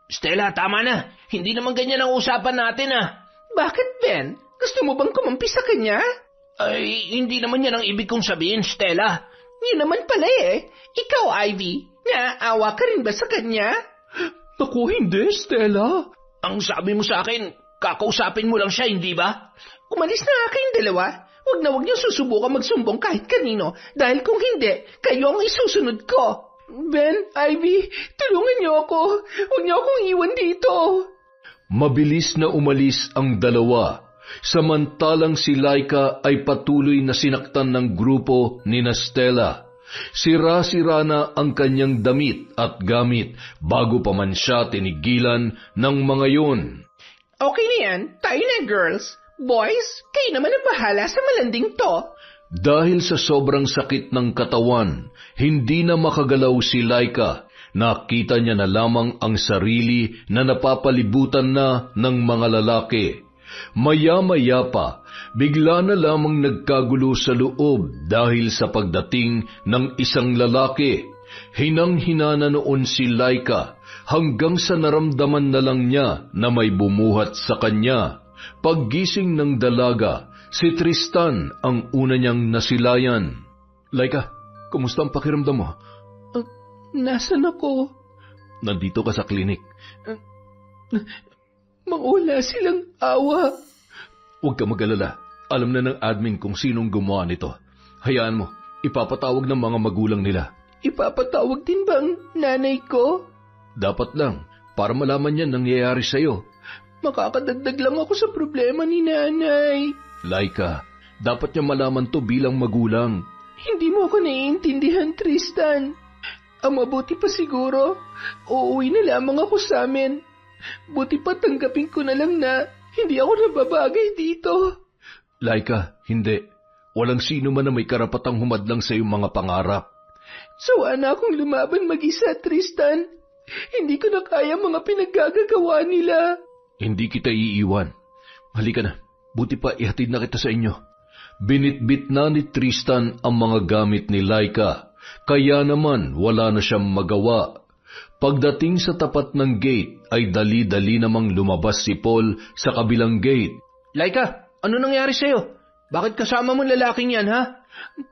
Stella, tama na. Hindi naman ganyan ang usapan natin, ah. Bakit, Ben? Gusto mo bang kumampi sa kanya? Ay, hindi naman yan ang ibig kong sabihin, Stella. Yun naman pala eh. Ikaw, Ivy, naaawa ka rin ba sa kanya? Naku, hindi, Stella. Ang sabi mo sa akin, kakausapin mo lang siya, hindi ba? Umalis na nga kayong dalawa. Huwag na huwag niyo susubukan magsumbong kahit kanino dahil kung hindi, kayo ang isusunod ko. Ben, Ivy, tulungan niyo ako. Huwag niyo akong iwan dito. Mabilis na umalis ang dalawa. Samantalang si Laika ay patuloy na sinaktan ng grupo ni Stella. Sira-sira na ang kanyang damit at gamit bago pa man siya tinigilan ng mga yun. Okay na yan, tayo na girls. Boys, kayo naman ang bahala sa malanding to. Dahil sa sobrang sakit ng katawan, hindi na makagalaw si Laika. Nakita niya na lamang ang sarili na napapalibutan na ng mga lalaki. Maya-maya pa, bigla na lamang nagkagulo sa loob dahil sa pagdating ng isang lalaki. Hinang-hina na noon si Laika hanggang sa naramdaman na lang niya na may bumuhat sa kanya. Paggising ng dalaga, si Tristan ang una niyang nasilayan. Laika, kumusta ang pakiramdam mo? Nasaan ako? Nandito ka sa klinik. Wala silang awa. Huwag ka mag-alala. Alam na ng admin kung sinong gumawa nito. Hayaan mo, ipapatawag ng mga magulang nila. Ipapatawag din ba ang nanay ko? Dapat lang, para malaman niya nangyayari sa'yo. Makakadagdag lang ako sa problema ni nanay. Laika, dapat niya malaman to bilang magulang. Hindi mo ako naiintindihan, Tristan. Ang mabuti pa siguro, uuwi na lamang ako sa amin. Buti pa tanggapin ko na lang na hindi ako nababagay dito. Laika, hindi. Walang sino man na may karapatang humadlang sa iyong mga pangarap. Sawa na akong lumaban mag-isa, Tristan. Hindi ko na kaya mga pinaggagawa nila. Hindi kita iiwan. Halika na, buti pa ihatid na kita sa inyo. Binitbit na ni Tristan ang mga gamit ni Laika, kaya naman wala na siyang magawa. Pagdating sa tapat ng gate ay dali-dali namang lumabas si Paul sa kabilang gate. Laika, ano nangyari sa'yo? Bakit kasama mo lalaking yan, ha?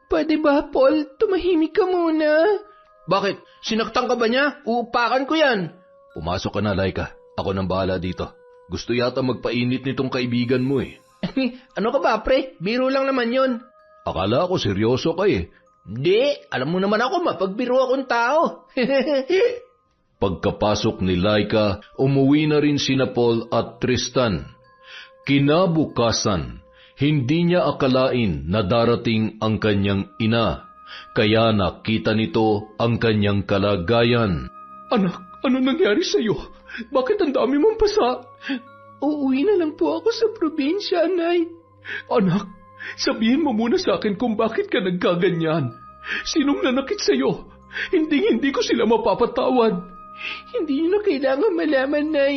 Pwede ba, Paul? Tumahimik ka muna. Bakit? Sinaktan ka ba niya? Uupakan ko yan. Pumasok ka na, Laika. Ako nang bahala dito. Gusto yata magpainit nitong kaibigan mo eh. Ano ka ba, pre? Biro lang naman yon. Akala ko seryoso ka eh. Hindi, alam mo naman ako, mapagbiro akong tao. Pagkapasok ni Laika, umuwi na rin sina Paul at Tristan. Kinabukasan, hindi niya akalain na darating ang kanyang ina, kaya nakita nito ang kanyang kalagayan. Anak, ano nangyari sa'yo? Bakit ang dami mong pasa? Uuwi na lang po ako sa probinsya, Nay. Anak, sabihin mo muna sa akin kung bakit ka nagkaganyan. Sinong nanakit sa'yo? Hindi ko sila mapapatawad. Hindi niyo na kailangan malaman, Nay.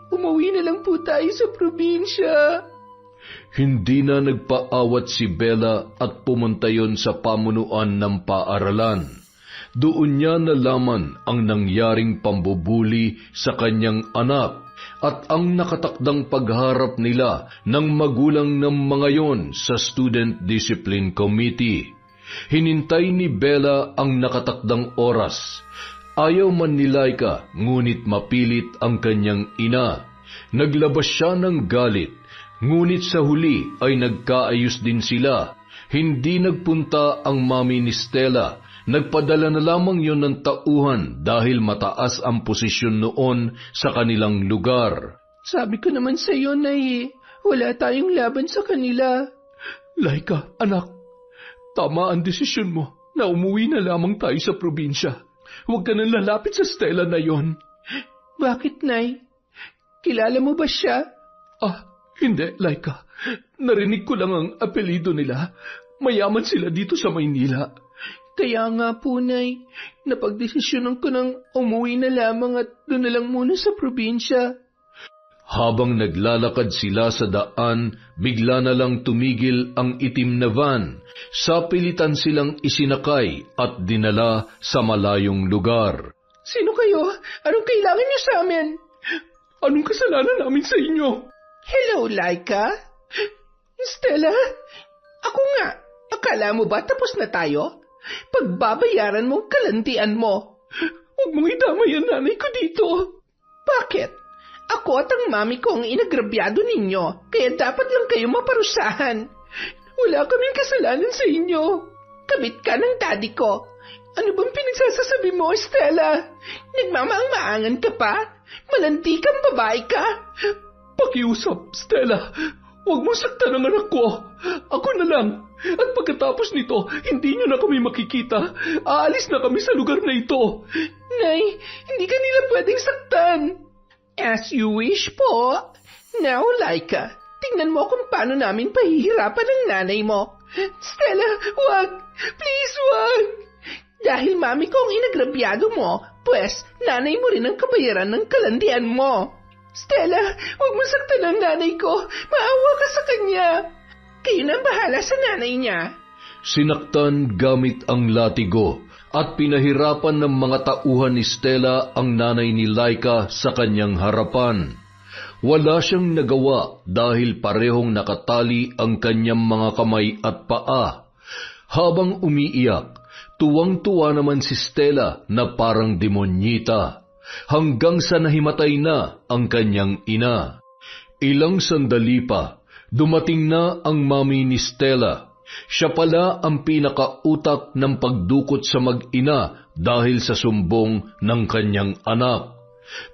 Umuwi na lang po tayo sa probinsya. Hindi na nagpaawat si Bella at pumunta yon sa pamunuan ng paaralan. Doon niya nalaman ang nangyaring pambubuli sa kanyang anak at ang nakatakdang pagharap nila ng magulang ng mga yon sa Student Discipline Committee. Hinintay ni Bella ang nakatakdang oras. Ayaw man ni Laika, ngunit mapilit ang kanyang ina. Naglabas siya ng galit, ngunit sa huli ay nagkaayos din sila. Hindi nagpunta ang mami ni Stella. Nagpadala na lamang yon ng tauhan dahil mataas ang posisyon noon sa kanilang lugar. Sabi ko naman sa iyo, Nay, wala tayong laban sa kanila. Laika, anak, tama ang desisyon mo na umuwi na lamang tayo sa probinsya. Huwag ka nang lalapit sa Stella na yon. Bakit, Nay? Kilala mo ba siya? Hindi, Laika. Narinig ko lang ang apelido nila. Mayaman sila dito sa Maynila. Kaya nga po, Nay, napagdesisyonan ko nang umuwi na lamang at doon na lang muna sa probinsya. Habang naglalakad sila sa daan, bigla na lang tumigil ang itim na van. Sapilitan silang isinakay at dinala sa malayong lugar. Sino kayo? Anong kailangan niyo sa amin? Anong kasalanan namin sa inyo? Hello, Laika? Stella? Ako nga. Akala mo ba tapos na tayo? Pagbabayaran mong kalantian mo. Huwag mong idamay ang nanay ko dito. Bakit? Ako at ang mami ko ang inagrabyado ninyo, kaya dapat lang kayo maparusahan. Wala kaming kasalanan sa inyo. Kabit ka ng daddy ko. Ano bang pinagsasasabi mo, Stella? Nagmamaang-maangan ka pa? Malandi kang babae ka? Pakiusap, Stella. Huwag mong saktan ang anak ko. Ako na lang. At pagkatapos nito, hindi niyo na kami makikita. Aalis na kami sa lugar na ito. Nay, hindi ka nila pwedeng saktan. As you wish po. Now, Laika, tingnan mo kung paano namin pahihirapan ang nanay mo. Stella, wag. Please, wag. Dahil mami ko ang inagrabyado mo, pues nanay mo rin ang kabayaran ng kalandian mo. Stella, huwag mo saktan ang nanay ko. Maawa ka sa kanya. Kayo na bahala sa nanay niya. Sinaktan gamit ang latigo at pinahirapan ng mga tauhan ni Stella ang nanay ni Laika sa kanyang harapan. Wala siyang nagawa dahil parehong nakatali ang kanyang mga kamay at paa. Habang umiiyak, tuwang-tuwa naman si Stella na parang demonyita, hanggang sa nahimatay na ang kanyang ina. Ilang sandali pa, dumating na ang mami ni Stella. Siya pala ang pinakautak ng pagdukot sa mag-ina dahil sa sumbong ng kanyang anak.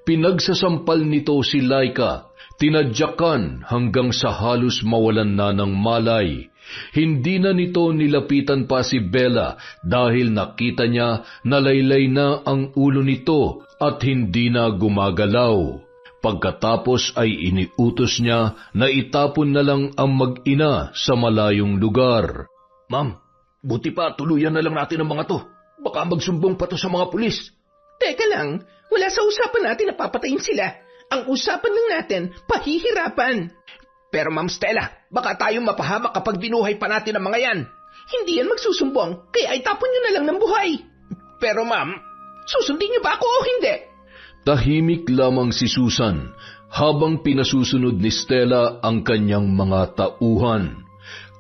Pinagsasampal nito si Laika, tinadyakan hanggang sa halos mawalan na ng malay. Hindi na nito nilapitan pa si Bella dahil nakita niya na laylay na ang ulo nito at hindi na gumagalaw. Pagkatapos ay iniutos niya na itapon na lang ang mag-ina sa malayong lugar. Ma'am, buti pa tuluyan na lang natin ang mga to. Baka magsumbong pa to sa mga pulis. Teka lang, wala sa usapan natin na papatayin sila. Ang usapan lang natin, pahihirapan. Pero Ma'am Stella, baka tayo mapahamak kapag binuhay pa natin ang mga yan. Hindi yan magsusumbong, kaya itapon nyo na lang ng buhay. Pero ma'am, susundin niyo ba ako o hindi? Tahimik lamang si Susan habang pinasusunod ni Stella ang kanyang mga tauhan.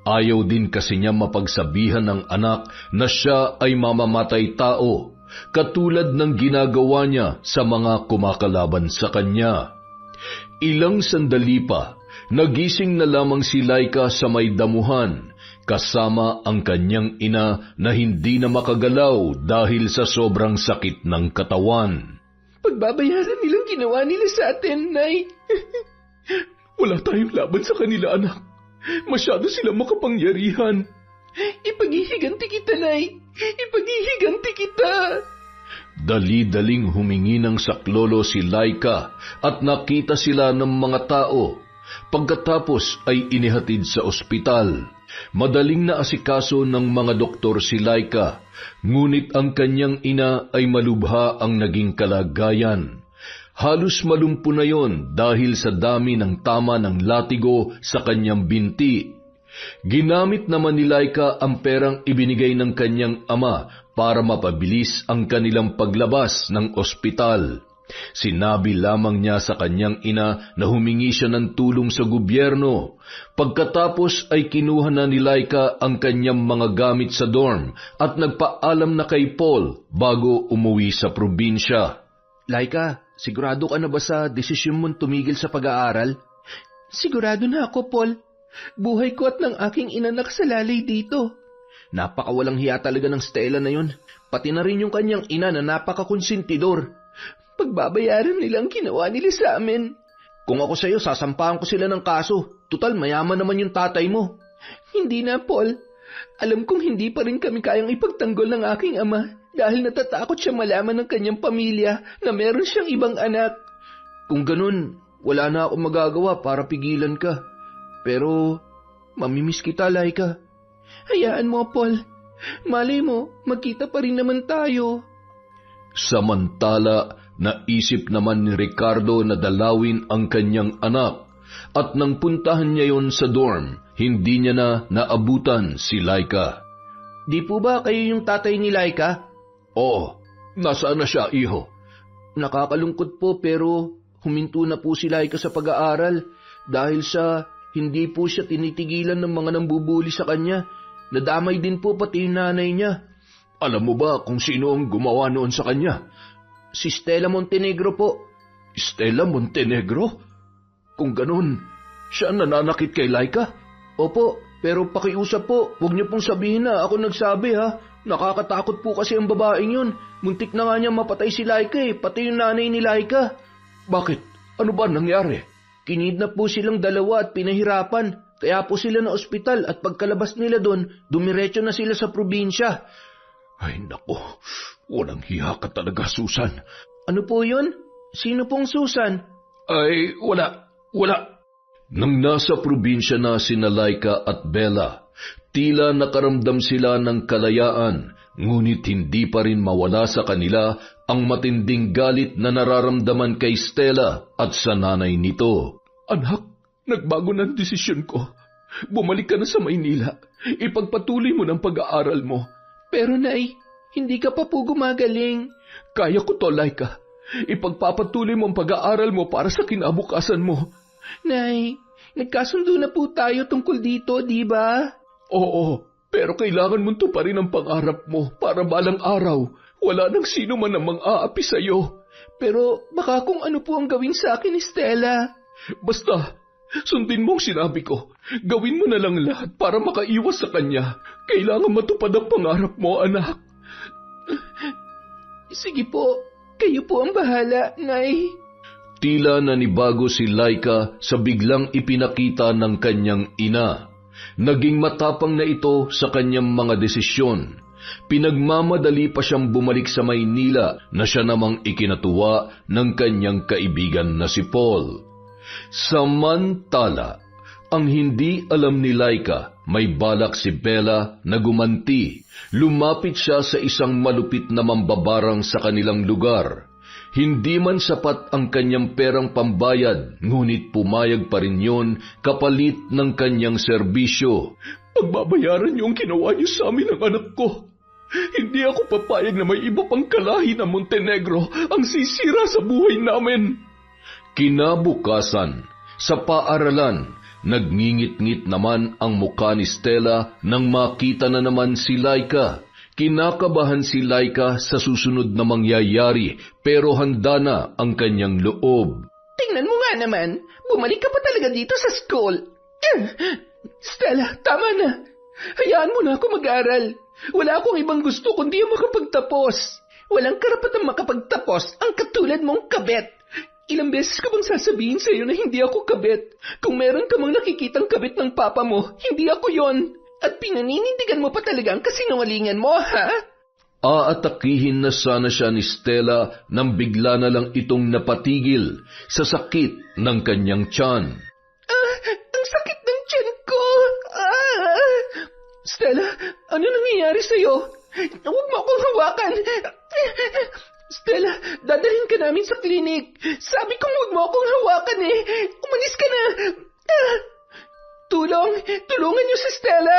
Ayaw din kasi niya mapagsabihan ng anak na siya ay mamamatay tao, katulad ng ginagawa niya sa mga kumakalaban sa kanya. Ilang sandali pa, nagising na lamang si Laika sa may damuhan, kasama ang kanyang ina na hindi na makagalaw dahil sa sobrang sakit ng katawan. Pagbabayaran nilang ginawa nila sa atin, Nay. Wala tayong laban sa kanila, anak. Masyado silang makapangyarihan. Ipaghihiganti kita, Nay. Ipaghihiganti kita. Dali-daling humingi ng saklolo si Laika at nakita sila ng mga tao. Pagkatapos ay inihatid sa ospital. Madaling naasikaso ng mga doktor si Laika, ngunit ang kanyang ina ay malubha ang naging kalagayan. Halos malumpo na yon dahil sa dami ng tama ng latigo sa kanyang binti. Ginamit naman ni Laika ang perang ibinigay ng kanyang ama para mapabilis ang kanilang paglabas ng ospital. Sinabi lamang niya sa kanyang ina na humingi siya ng tulong sa gobyerno. Pagkatapos ay kinuha na ni Laika ang kanyang mga gamit sa dorm at nagpaalam na kay Paul bago umuwi sa probinsya. Laika, sigurado ka na ba sa desisyon mong tumigil sa pag-aaral? Sigurado na ako, Paul. Buhay ko at ng aking ina nakasalalay dito. Napakawalang hiya talaga ng Stella na yun. Pati na rin yung kanyang ina na napakakonsentidor. Pagbabayaran nilang ginawa nila sa amin. Kung ako sa'yo, sasampahan ko sila ng kaso. Tutal, mayaman naman yung tatay mo. Hindi na, Paul. Alam kong hindi pa rin kami kayang ipagtanggol ng aking ama dahil natatakot siya malaman ng kanyang pamilya na meron siyang ibang anak. Kung ganun, wala na akong magagawa para pigilan ka. Pero, mamimiss kita, Laika. Hayaan mo, Paul. Malay mo, magkita pa rin naman tayo. Samantala, naisip naman ni Ricardo na dalawin ang kanyang anak at nang puntahan niya yon sa dorm, hindi niya na naabutan si Laika. Di po ba kayo yung tatay ni Laika? Oo, nasaan na siya, iho? Nakakalungkot po pero huminto na po si Laika sa pag-aaral dahil sa hindi po siya tinitigilan ng mga nambubuli sa kanya. Nadamay din po pati yung nanay niya. Alam mo ba kung sino ang gumawa noon sa kanya? Si Stella Montenegro po. Stella Montenegro? Kung ganun, siya ang nananakit kay Laika? Opo, pero pakiusap po, huwag niyo pong sabihin na ako nagsabi ha. Nakakatakot po kasi ang babaeng yun. Muntik na nga niya mapatay si Laika pati yung nanay ni Laika. Bakit? Ano ba nangyari? Kinidnap po silang dalawa at pinahirapan. Kaya po sila na ospital at pagkalabas nila doon, dumiretso na sila sa probinsya. Ay nako, walang hiya ka talaga, Susan. Ano po yun? Sino pong Susan? Ay, wala. Nang nasa probinsya na sina Laika at Bella, tila nakaramdam sila ng kalayaan, ngunit hindi pa rin mawala sa kanila ang matinding galit na nararamdaman kay Stella at sa nanay nito. Anak, nagbago na ang desisyon ko. Bumalik ka na sa Maynila. Ipagpatuloy mo ng pag-aaral mo. Pero Nay, hindi ka pa po gumagaling. Kaya ko to, Laika. Ipagpapatuloy mo ang pag-aaral mo para sa kinabukasan mo. Nay, nagkasundo na po tayo tungkol dito, di ba? Oo, pero kailangan mong tuparin ang pangarap mo para balang araw. Wala nang sino man ang mang-aapi sa'yo. Pero baka kung ano po ang gawin sa akin ni Stella. Basta, sundin mo ang sinabi ko. Gawin mo na lang lahat para makaiwas sa kanya. Kailangan matupad ang pangarap mo, anak. Sige po, kayo po ang bahala, Nay. Tila nanibago si Laika sa biglang ipinakita ng kanyang ina. Naging matapang na ito sa kanyang mga desisyon. Pinagmamadali pa siyang bumalik sa Maynila na siya namang ikinatuwa ng kanyang kaibigan na si Paul. Samantala, ang hindi alam ni Laika, may balak si Bella na gumanti. Lumapit siya sa isang malupit na mambabarang sa kanilang lugar. Hindi man sapat ang kanyang perang pambayad, ngunit pumayag pa rin yun kapalit ng kanyang serbisyo. Pagbabayaran niyo ang ginawa niyo sa amin ng anak ko. Hindi ako papayag na may iba pang kalahi ng Montenegro ang sisira sa buhay namin. Kinabukasan, sa paaralan, nagngingit-ngit naman ang mukha ni Stella nang makita na naman si Laika. Kinakabahan si Laika sa susunod na mangyayari pero handa na ang kanyang loob. Tingnan mo nga naman, bumalik ka pa talaga dito sa school. Stella, tama na. Hayaan mo na ako mag-aral. Wala akong ibang gusto kundi ang makapagtapos. Walang karapatang makapagtapos ang katulad mong kabet. Ilang beses ko bang sasabihin sa iyo na hindi ako kabet? Kung meron ka mang nakikitang kabet ng papa mo, hindi ako yon. At pinaninindigan mo pa talaga ang kasinungalingan mo, ha? Aatakihin na sana siya ni Stella nang bigla na lang itong napatigil sa sakit ng kanyang tiyan. Ang sakit ng tiyan ko. Stella, ano nangyayari sa'yo? Huwag mo akong hawakan. Stella, dadalhin ka namin sa klinik. Sabi kong huwag mo akong hawakan eh. Umalis ka na. Tulungan niyo si Stella.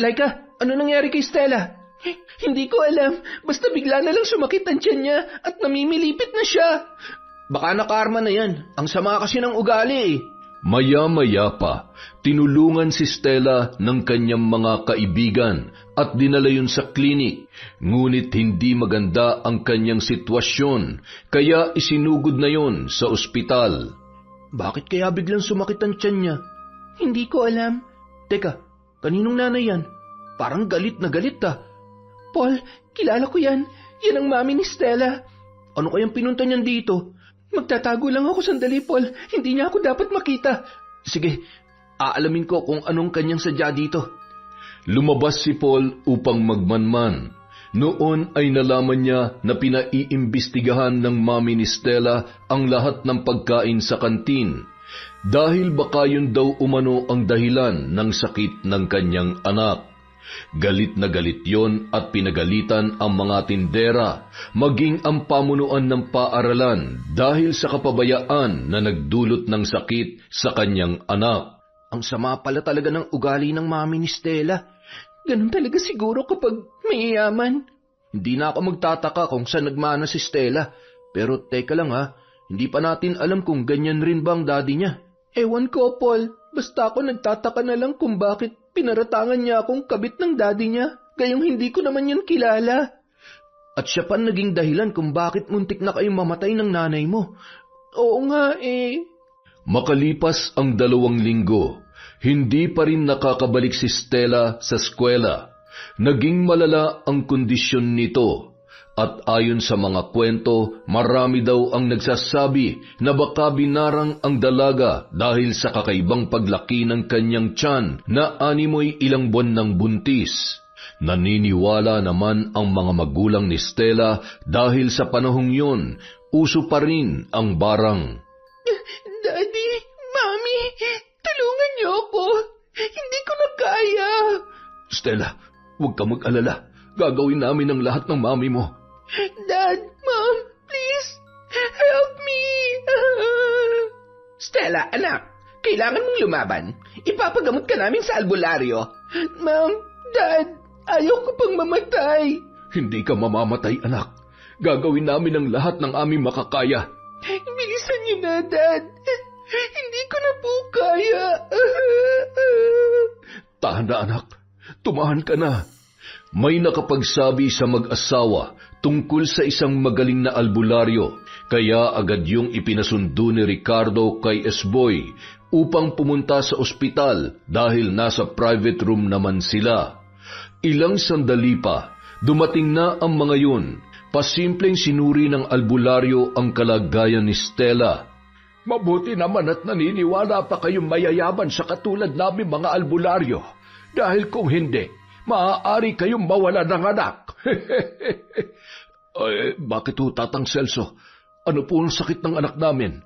Laika, ano nangyari kay Stella? Hindi ko alam. Basta bigla na lang sumakit ang tiyan niya at namimilipit na siya. Baka nakarma na yan. Ang sama kasi ng ugali eh. Maya-maya pa, tinulungan si Stella ng kanyang mga kaibigan at dinala yun sa klinik. Ngunit hindi maganda ang kanyang sitwasyon, kaya isinugod na yun sa ospital. Bakit kaya biglang sumakit ang tiyan niya? Hindi ko alam. Teka, kaninong nanay yan? Parang galit na galit ah. Paul, kilala ko yan. Yan ang mami ni Stella. Ano kayang pinunta niyan dito? Magtatago lang ako sandali, Paul. Hindi niya ako dapat makita. Sige, aalamin ko kung anong kanyang sadya dito. Lumabas si Paul upang magmanman. Noon ay nalaman niya na pinaiimbestigahan ng mami ni Stella ang lahat ng pagkain sa kantin. Dahil baka yun daw umano ang dahilan ng sakit ng kanyang anak. Galit na galit yon at pinagalitan ang mga tindera, maging ang pamunuan ng paaralan dahil sa kapabayaan na nagdulot ng sakit sa kanyang anak. Ang sama pala talaga ng ugali ng mami ni Stella. Ganun talaga siguro kapag mayayaman. Hindi na ako magtataka kung saan nagmana si Stella. Pero teka lang ha, hindi pa natin alam kung ganyan rin ba ang daddy niya. Ewan ko, Paul. Basta ako nagtataka na lang kung bakit pinaratangan niya akong kabit ng daddy niya, gayong hindi ko naman yan kilala. At siya pa naging dahilan kung bakit muntik na kayong mamatay ng nanay mo. Oo nga eh. Makalipas ang 2 linggo, hindi pa rin nakakabalik si Stella sa eskwela. Naging malala ang kondisyon nito. At ayon sa mga kwento, marami daw ang nagsasabi na baka binarang ang dalaga dahil sa kakaibang paglaki ng kanyang tiyan na 6 ilang buwan ng buntis. Naniniwala naman ang mga magulang ni Stella dahil sa panahong yun, uso pa rin ang barang. Daddy, Mami, tulungan niyo ako. Hindi ko na kaya. Stella, huwag ka mag-alala. Gagawin namin ang lahat ng mami mo. Dad, Mom, please, help me. Stella, anak, kailangan mong lumaban. Ipapagamot ka namin sa albularyo. Mom, Dad, ayaw ko pang mamatay. Hindi ka mamamatay, anak. Gagawin namin ang lahat ng aming makakaya. Bilisan niyo na, Dad. Hindi ko na po kaya. Tahan na, anak. Tumahan ka na. May nakapagsabi sa mag-asawa tungkol sa isang magaling na albularyo, kaya agad yung ipinasundo ni Ricardo kay Esboy upang pumunta sa ospital dahil nasa private room naman sila. Ilang sandali pa, dumating na ang mga yun. Pasimpleng sinuri ng albularyo ang kalagayan ni Stella. Mabuti naman at naniniwala pa kayong mayayaman sa katulad namin mga albularyo. Dahil kung hindi, maaari kayong mawala ng anak. Bakit ho, Tatang Celso? Ano po ang sakit ng anak namin?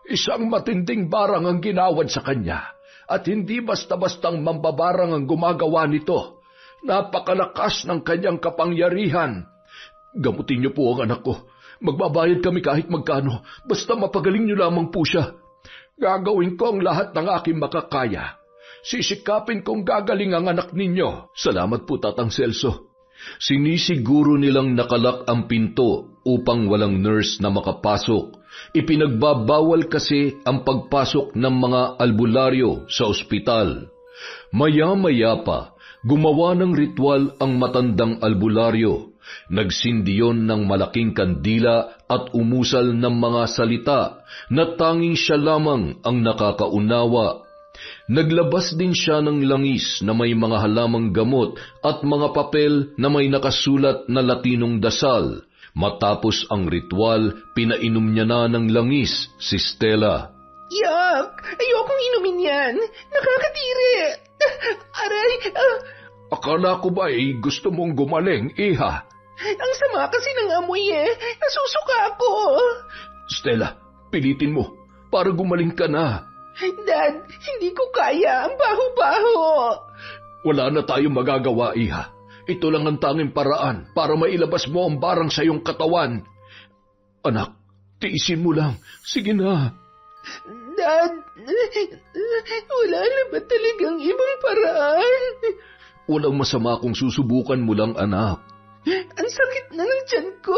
Isang matinding barang ang ginawad sa kanya, at hindi basta-bastang mambabarang ang gumagawa nito. Napakalakas ng kanyang kapangyarihan. Gamutin niyo po ang anak ko. Magbabayad kami kahit magkano, basta mapagaling niyo lamang po siya. Gagawin ko ang lahat ng aking makakaya. Sisikapin kong gagaling ang anak ninyo. Salamat po, Tatang Celso. Sinisiguro nilang nakalak ang pinto upang walang nurse na makapasok. Ipinagbabawal kasi ang pagpasok ng mga albularyo sa ospital. Maya-maya pa, gumawa ng ritual ang matandang albularyo. Nagsindiyon ng malaking kandila at umusal ng mga salita na tanging siya lamang ang nakakaunawa. Naglabas din siya ng langis na may mga halamang gamot at mga papel na may nakasulat na Latinong dasal. Matapos ang ritual, pinainom niya na ng langis si Stella. Yak! Ayokong inumin yan! Nakakatiri! Aray! Akala ko ba gusto mong gumaling, Iha? Ang sama kasi ng amoy Nasusuka ako! Stella, pilitin mo para gumaling ka na. Dad, hindi ko kaya. Ang baho-baho. Wala na tayong magagawa, Iha. Ito lang ang tanging paraan para mailabas mo ang barang sa iyong katawan. Anak, tiisin mo lang. Sige na. Dad, wala na ba talagang ibang paraan? Walang masama kung susubukan mo lang, anak. Ang sakit na ng tiyan ko.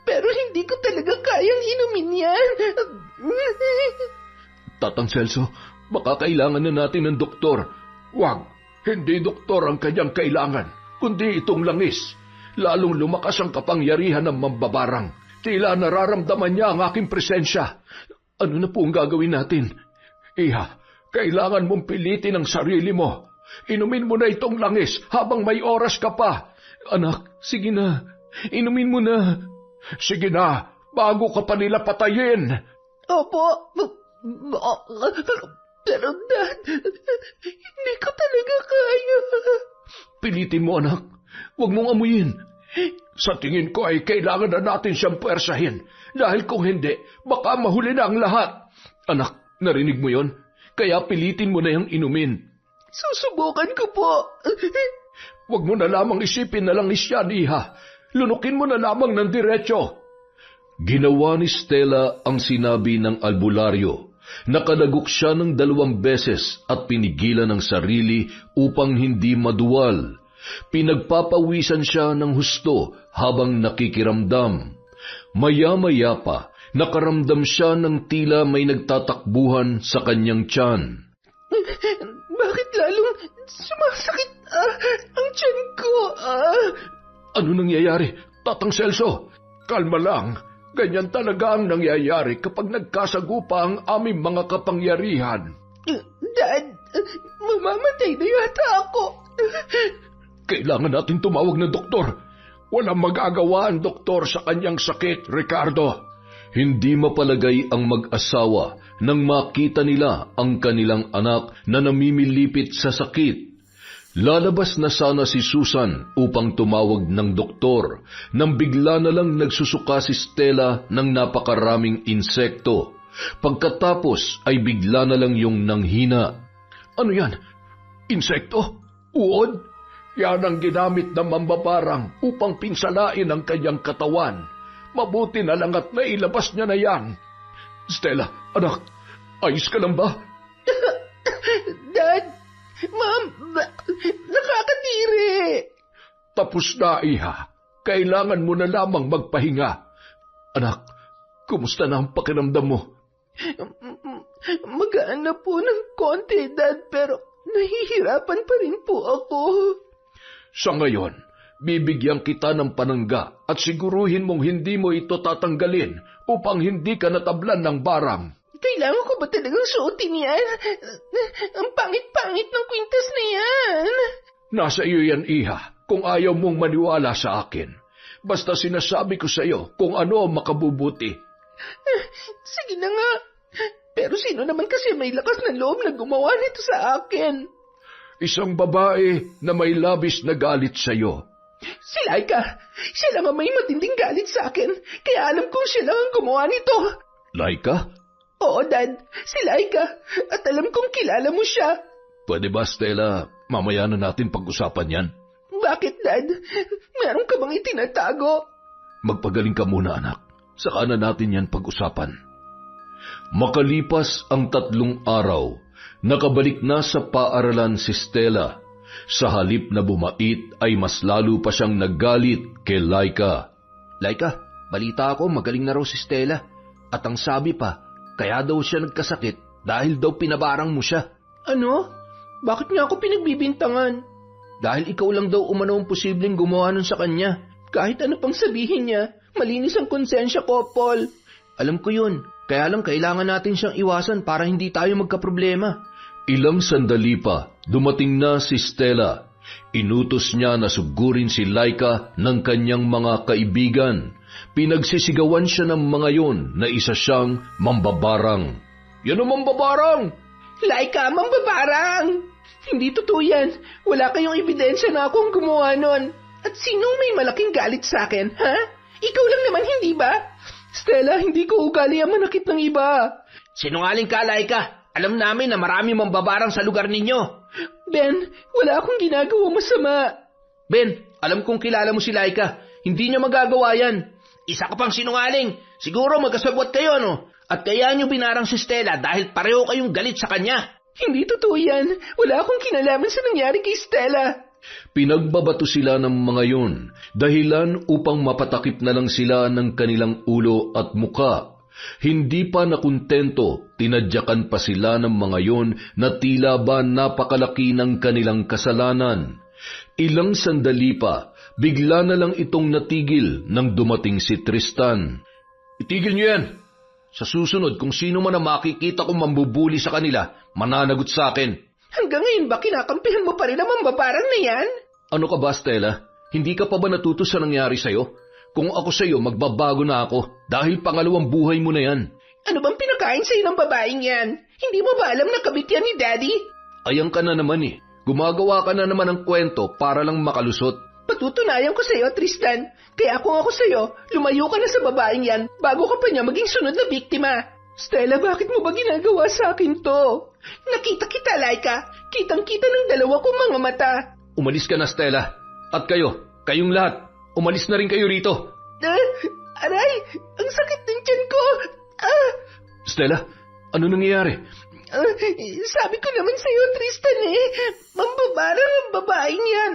Pero hindi ko talaga kayang inumin yan. Tatang Celso, baka kailangan na natin ng doktor. Wag, hindi doktor ang kanyang kailangan, kundi itong langis. Lalong lumakas ang kapangyarihan ng mambabarang. Tila nararamdaman niya ang aking presensya. Ano na po ang gagawin natin? Iha, kailangan mong pilitin ang sarili mo. Inumin mo na itong langis habang may oras ka pa. Anak, sige na. Inumin mo na. Sige na, bago ka pa nila patayin. Opo. Pero Dad, hindi ko talaga kaya. Pilitin mo, anak. Huwag mong amuyin. Sa tingin ko ay kailangan na natin siyang puwersahin. Dahil kung hindi, baka mahuli na ang lahat. Anak, narinig mo yon? Kaya pilitin mo na yung inumin. Susubukan ko po. Huwag mo na lamang isipin na langis yan, Iha. Lunukin mo na lamang ng diretso. Ginawa ni Stella ang sinabi ng albularyo. Nakadagok siya ng 2 beses at pinigilan ng sarili upang hindi maduwal. Pinagpapawisan siya ng husto habang nakikiramdam. Maya-maya pa, nakaramdam siya ng tila may nagtatakbuhan sa kanyang tiyan. Bakit lalong sumasakit ang tiyan ko? Ano nangyayari, Tatang Celso? Kalma lang. Ganyan talaga ang nangyayari kapag nagkasagupa ang aming mga kapangyarihan. Dad, mamamatay na yata ako. Kailangan natin tumawag ng doktor. Walang magagawa ang doktor sa kanyang sakit, Ricardo. Hindi mapalagay ang mag-asawa nang makita nila ang kanilang anak na namimilipit sa sakit. Lalabas na sana si Susan upang tumawag ng doktor nang bigla na lang nagsusuka si Stella ng napakaraming insekto. Pagkatapos ay bigla na lang yung nanghina. Ano yan? Insekto? Uod? Yan ang ginamit ng mambabarang upang pinsalain ang kanyang katawan. Mabuti na lang at nailabas niya na yan. Stella, anak, ayos ka lang ba? Dad, Ma'am, nakakatiri. Tapos na, Iha. Kailangan mo na lamang magpahinga. Anak, kumusta na ang pakiramdam mo? Magaan na po ng konti, Dad, pero nahihirapan pa rin po ako. Sa ngayon, bibigyan kita ng panangga at siguruhin mong hindi mo ito tatanggalin upang hindi ka natablan ng barang. Kailangan ko ba talagang suotin yan? Ang pangit-pangit ng kwintas na yan. Nasa iyo yan, Iha, kung ayaw mong maniwala sa akin. Basta sinasabi ko sa iyo kung ano ang makabubuti. Sige na nga. Pero sino naman kasi may lakas ng loob na gumawa nito sa akin? Isang babae na may labis na galit sa iyo. Si Laika. Siya lang ang may matinding galit sa akin. Kaya alam kong siya lang ang gumawa nito. Laika? Oo, Dad. Si Laika. At alam kong kilala mo siya. Pwede ba, Stella, mamaya na natin pag-usapan yan? Bakit, Dad? Meron ka bang itinatago? Magpagaling ka muna, anak. Saka na natin yan pag-usapan. Makalipas ang 3 araw, nakabalik na sa paaralan si Stella. Sa halip na bumait ay mas lalo pa siyang naggalit kay Laika. Laika, balita ako magaling na raw si Stella. At ang sabi pa, kaya daw siya nagkasakit dahil daw pinabarang mo siya. Ano? Bakit niya ako pinagbibintangan? Dahil ikaw lang daw umano ang posibleng gumawa nun sa kanya. Kahit ano pang sabihin niya, malinis ang konsensya ko, Paul. Alam ko yun, kaya lang kailangan natin siyang iwasan para hindi tayo magkaproblema. Ilang sandali pa, dumating na si Stella. Inutos niya na sugurin si Laika ng kanyang mga kaibigan. Pinagsisigawan siya ng mga yon na isa siyang mambabarang. Yan ang mambabarang! Laika, mambabarang! Hindi totoo yan. Wala kayong ebidensya na akong gumawa nun. At sinong may malaking galit sa akin, ha? Ikaw lang naman, hindi ba? Stella, hindi ko ugali ang manakit ng iba. Sinungaling ka, Laika. Alam namin na marami mambabarang sa lugar ninyo. Ben, wala akong ginagawa masama. Ben, alam kong kilala mo si Laika. Hindi niya magagawa yan. Isa ka pang sinungaling. Siguro magkasabwat kayo, no? At kaya niyo binarang si Stella dahil pareho kayong galit sa kanya. Hindi totoo yan. Wala akong kinalaman sa nangyari kay Stella. Pinagbabato sila ng mga yun, dahilan upang mapatakip na lang sila ng kanilang ulo at muka. Hindi pa nakuntento, tinadyakan pa sila ng mga yon na tila ba napakalaki ng kanilang kasalanan. Ilang sandali pa, bigla na lang itong natigil nang dumating si Tristan. Itigil niyo yan! Sa susunod, kung sino man ang makikita kong mambubuli sa kanila, mananagot sa akin. Hanggang ngayon ba kinakampihan mo pa rin ang mambabarang na yan? Ano ka ba, Stella? Hindi ka pa ba natuto sa nangyari sa'yo? Kung ako sa'yo, magbabago na ako dahil pangalawang buhay mo na yan. Ano bang pinakain sa'yo ng babaeng yan? Hindi mo ba alam na kabit yan ni Daddy? Ayan ka na naman eh. Gumagawa ka na naman ng kwento para lang makalusot. Patutunayan ko sa'yo, Tristan. Kaya kung ako sa'yo, lumayo ka na sa babaeng yan bago ka pa niya maging sunod na biktima. Stella, bakit mo ba ginagawa sa akin to? Nakita kita, Laika. Kitang-kita ng dalawa kong mga mata. Umalis ka na, Stella. At kayong lahat, umalis na rin kayo rito. Aray, ang sakit ng tiyan ko. Stella, ano nangyayari? Sabi ko naman sa'yo, Tristan mambabarang ang babaeng yan.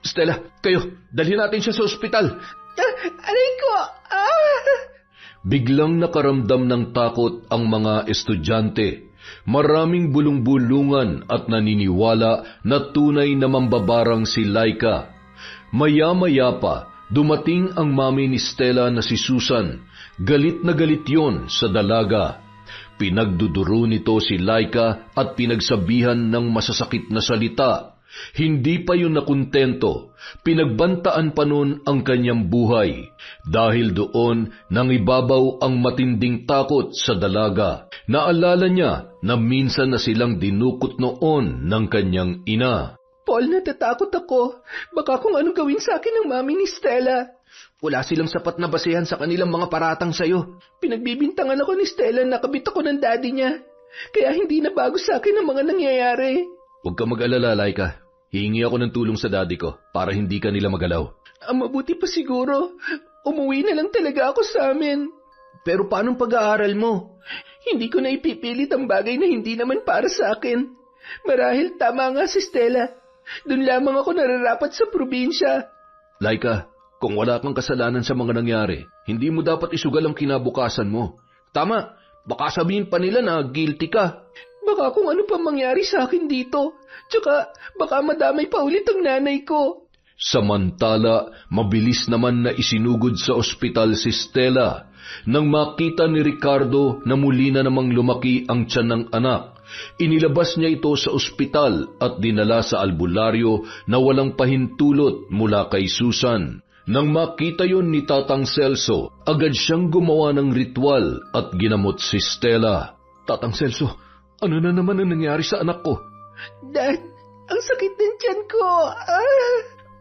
Stella, kayo, dalhin natin siya sa ospital. Aray ko, Biglang nakaramdam ng takot ang mga estudyante. Maraming bulong-bulungan at naniniwala na tunay na mambabarang si Laika. Maya-maya pa, dumating ang mami ni Stella na si Susan. Galit na galit yon sa dalaga. Pinagduduro nito si Laika at pinagsabihan ng masasakit na salita. Hindi pa yun nakuntento, pinagbantaan pa nun ang kanyang buhay. Dahil doon, nangibabaw ang matinding takot sa dalaga. Naalala niya na minsan na silang dinukot noon ng kanyang ina. Paul, natatakot ako. Baka kung anong gawin sa akin ng mami ni Stella. Wala silang sapat na basehan sa kanilang mga paratang sa'yo. Pinagbibintangan ako ni Stella na nakabit ako ng daddy niya. Kaya hindi na bago sa akin ang mga nangyayari. Huwag ka mag-alala, Laika. Hihingi ako ng tulong sa daddy ko para hindi ka nila magalaw. Ang mabuti pa siguro, umuwi na lang talaga ako sa amin. Pero paanong pag-aaral mo? Hindi ko na ipipilit ang bagay na hindi naman para sa akin. Marahil tama nga si Stella. Doon lamang ako nararapat sa probinsya. Laika, kung wala kang kasalanan sa mga nangyari, hindi mo dapat isugal ang kinabukasan mo. Tama, baka sabihin pa nila na guilty ka. Baka kung ano pa mangyari sa akin dito. Tsaka baka madamay pa ulit ang nanay ko. Samantala, mabilis naman na isinugod sa ospital si Stella. Nang makita ni Ricardo na muli na namang lumaki ang tiyan ng anak, inilabas niya ito sa ospital at dinala sa albularyo na walang pahintulot mula kay Susan. Nang makita yon ni Tatang Celso, agad siyang gumawa ng ritual at ginamot si Stella. Tatang Celso, ano na naman ang nangyari sa anak ko? Dad, ang sakit ng tiyan ko.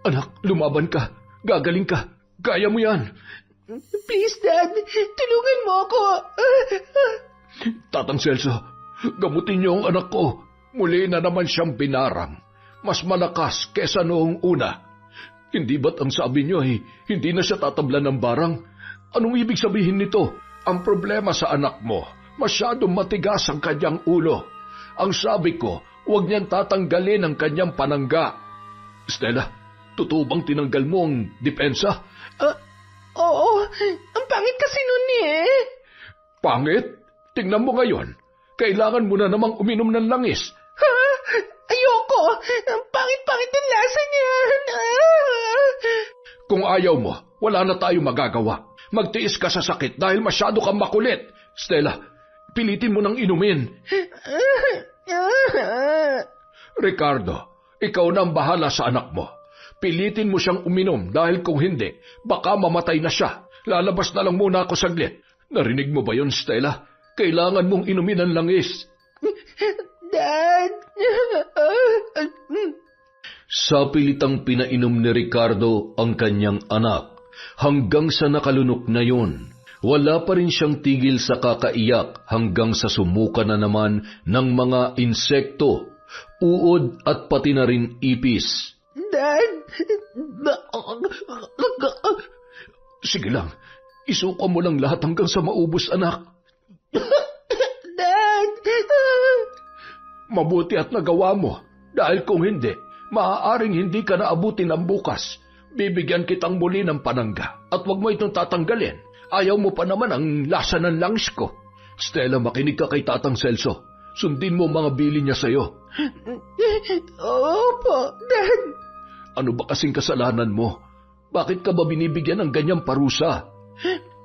Anak, lumaban ka. Gagaling ka. Kaya mo yan. Please, Dad. Tulungan mo ako. Tatang Celso, gamutin niyo ang anak ko. Muli na naman siyang binarang. Mas malakas kesa noong una. Hindi ba't ang sabi niyo ay hindi na siya tatablan ng barang? Anong ibig sabihin nito? Ang problema sa anak mo, masyadong matigas ang kanyang ulo. Ang sabi ko, huwag niyang tatanggalin ang kanyang panangga. Stella, totoo bang tinanggal mo ang depensa? Oo, ang pangit kasi nun eh. Pangit? Tingnan mo ngayon. Kailangan mo na namang uminom ng langis. Ha? Ayoko! Ang pangit-pangit ng lasa niya! Kung ayaw mo, wala na tayo magagawa. Magtiis ka sa sakit dahil masyado kang makulit. Stella, pilitin mo nang inumin. Ricardo, ikaw na ang bahala sa anak mo. Pilitin mo siyang uminom dahil kung hindi, baka mamatay na siya. Lalabas na lang muna ako saglit. Narinig mo ba yun, Stella? Kailangan mong inumin ang langis. Dad! Sa pilitang pinainom ni Ricardo ang kanyang anak, hanggang sa nakalunok na yun, wala pa rin siyang tigil sa kakaiyak hanggang sa sumuka na naman ng mga insekto, uod at pati na rin ipis. Dad! Sige lang, isuka mo lang lahat hanggang sa maubos, anak. Dad! Mabuti at nagawa mo, dahil kung hindi, maaaring hindi ka naabutin ng bukas. Bibigyan kitang muli ng panangga at wag mo itong tatanggalin. Ayaw mo pa naman ang lasa ng langis ko. Stella, makinig ka kay Tatang Celso. Sundin mo mga bili niya sa'yo. Opo, Dad. Ano ba kasing kasalanan mo? Bakit ka ba binibigyan ng ganyang parusa?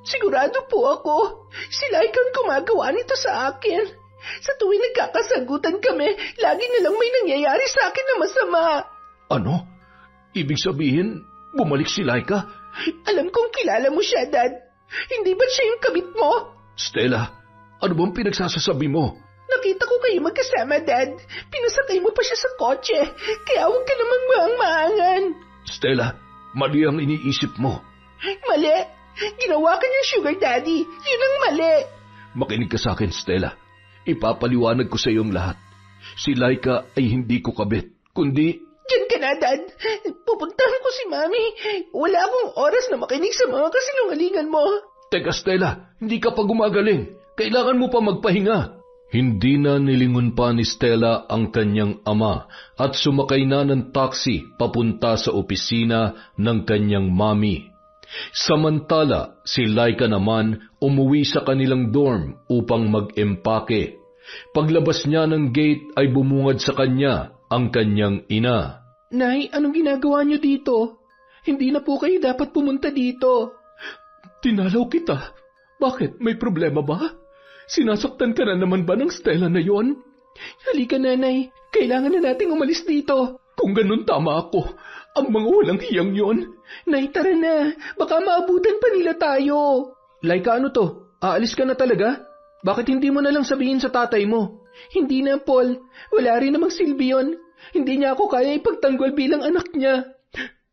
Sigurado po ako. Sila ikang gumagawa nito sa akin. Sa tuwing nagkakasagutan kami, lagi na lang may nangyayari sa akin na masama. Ano? Ibig sabihin, bumalik si Laika? Alam kong kilala mo siya, Dad. Hindi ba siya yung kabit mo? Stella, ano bang pinagsasasabi mo? Nakita ko kayo magkasama, Dad. Pinasakay mo pa siya sa kotse. Kaya huwag ka namang maang-maangan. Stella, mali ang iniisip mo. Mali. Ginawa ka niyang sugar daddy. Yun ang mali. Makinig ka sa akin, Stella. Ipapaliwanag ko sa iyong lahat. Si Laika ay hindi ko kabit, kundi... Diyan ka na, Dad. Pupuntahan ko si Mami. Wala akong oras na makinig sa mga kasinungalingan mo. Teka, Stella, hindi ka pa gumagaling. Kailangan mo pa magpahinga. Hindi na nilingon pa ni Stella ang kanyang ama at sumakay na ng taxi papunta sa opisina ng kanyang mami. Samantala, si Laika naman umuwi sa kanilang dorm upang mag-empake. Paglabas niya ng gate ay bumungad sa kanya ang kanyang ina. Nay, anong ginagawa niyo dito? Hindi na po kayo dapat pumunta dito. Tinalaw kita. Bakit? May problema ba? Sinasaktan ka na naman ba ng Stella na yon? Halika, Nanay. Kailangan na nating umalis dito. Kung ganun, tama ako. Ang mga walang hiyang yon. Nay, tara na. Baka maabutan pa nila tayo. Laika, ano to? Aalis ka na talaga? Bakit hindi mo na lang sabihin sa tatay mo? Hindi na, Paul. Wala rin namang silbi yun. Hindi niya ako kaya ipagtanggol bilang anak niya.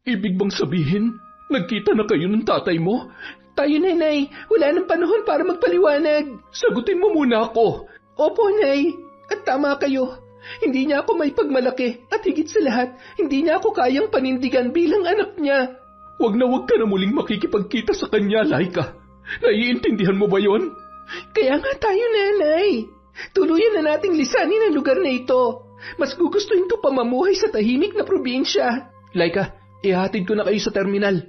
Ibig bang sabihin, nagkita na kayo ng tatay mo? Tayo, Nanay. Wala nang panahon para magpaliwanag. Sagutin mo muna ako. Opo, Nay. At tama kayo. Hindi niya ako may pagmalaki at higit sa lahat, hindi niya ako kayang panindigan bilang anak niya. Huwag ka na muling makikipagkita sa kanya, Laika. Naiintindihan mo ba yon? Kaya nga tayo, Nanay. Tuluyan na nating lisanin ang lugar na ito. Mas gugustuhin ko pa mamuhay sa tahimik na probinsya. Laika, ihatid ko na kayo sa terminal.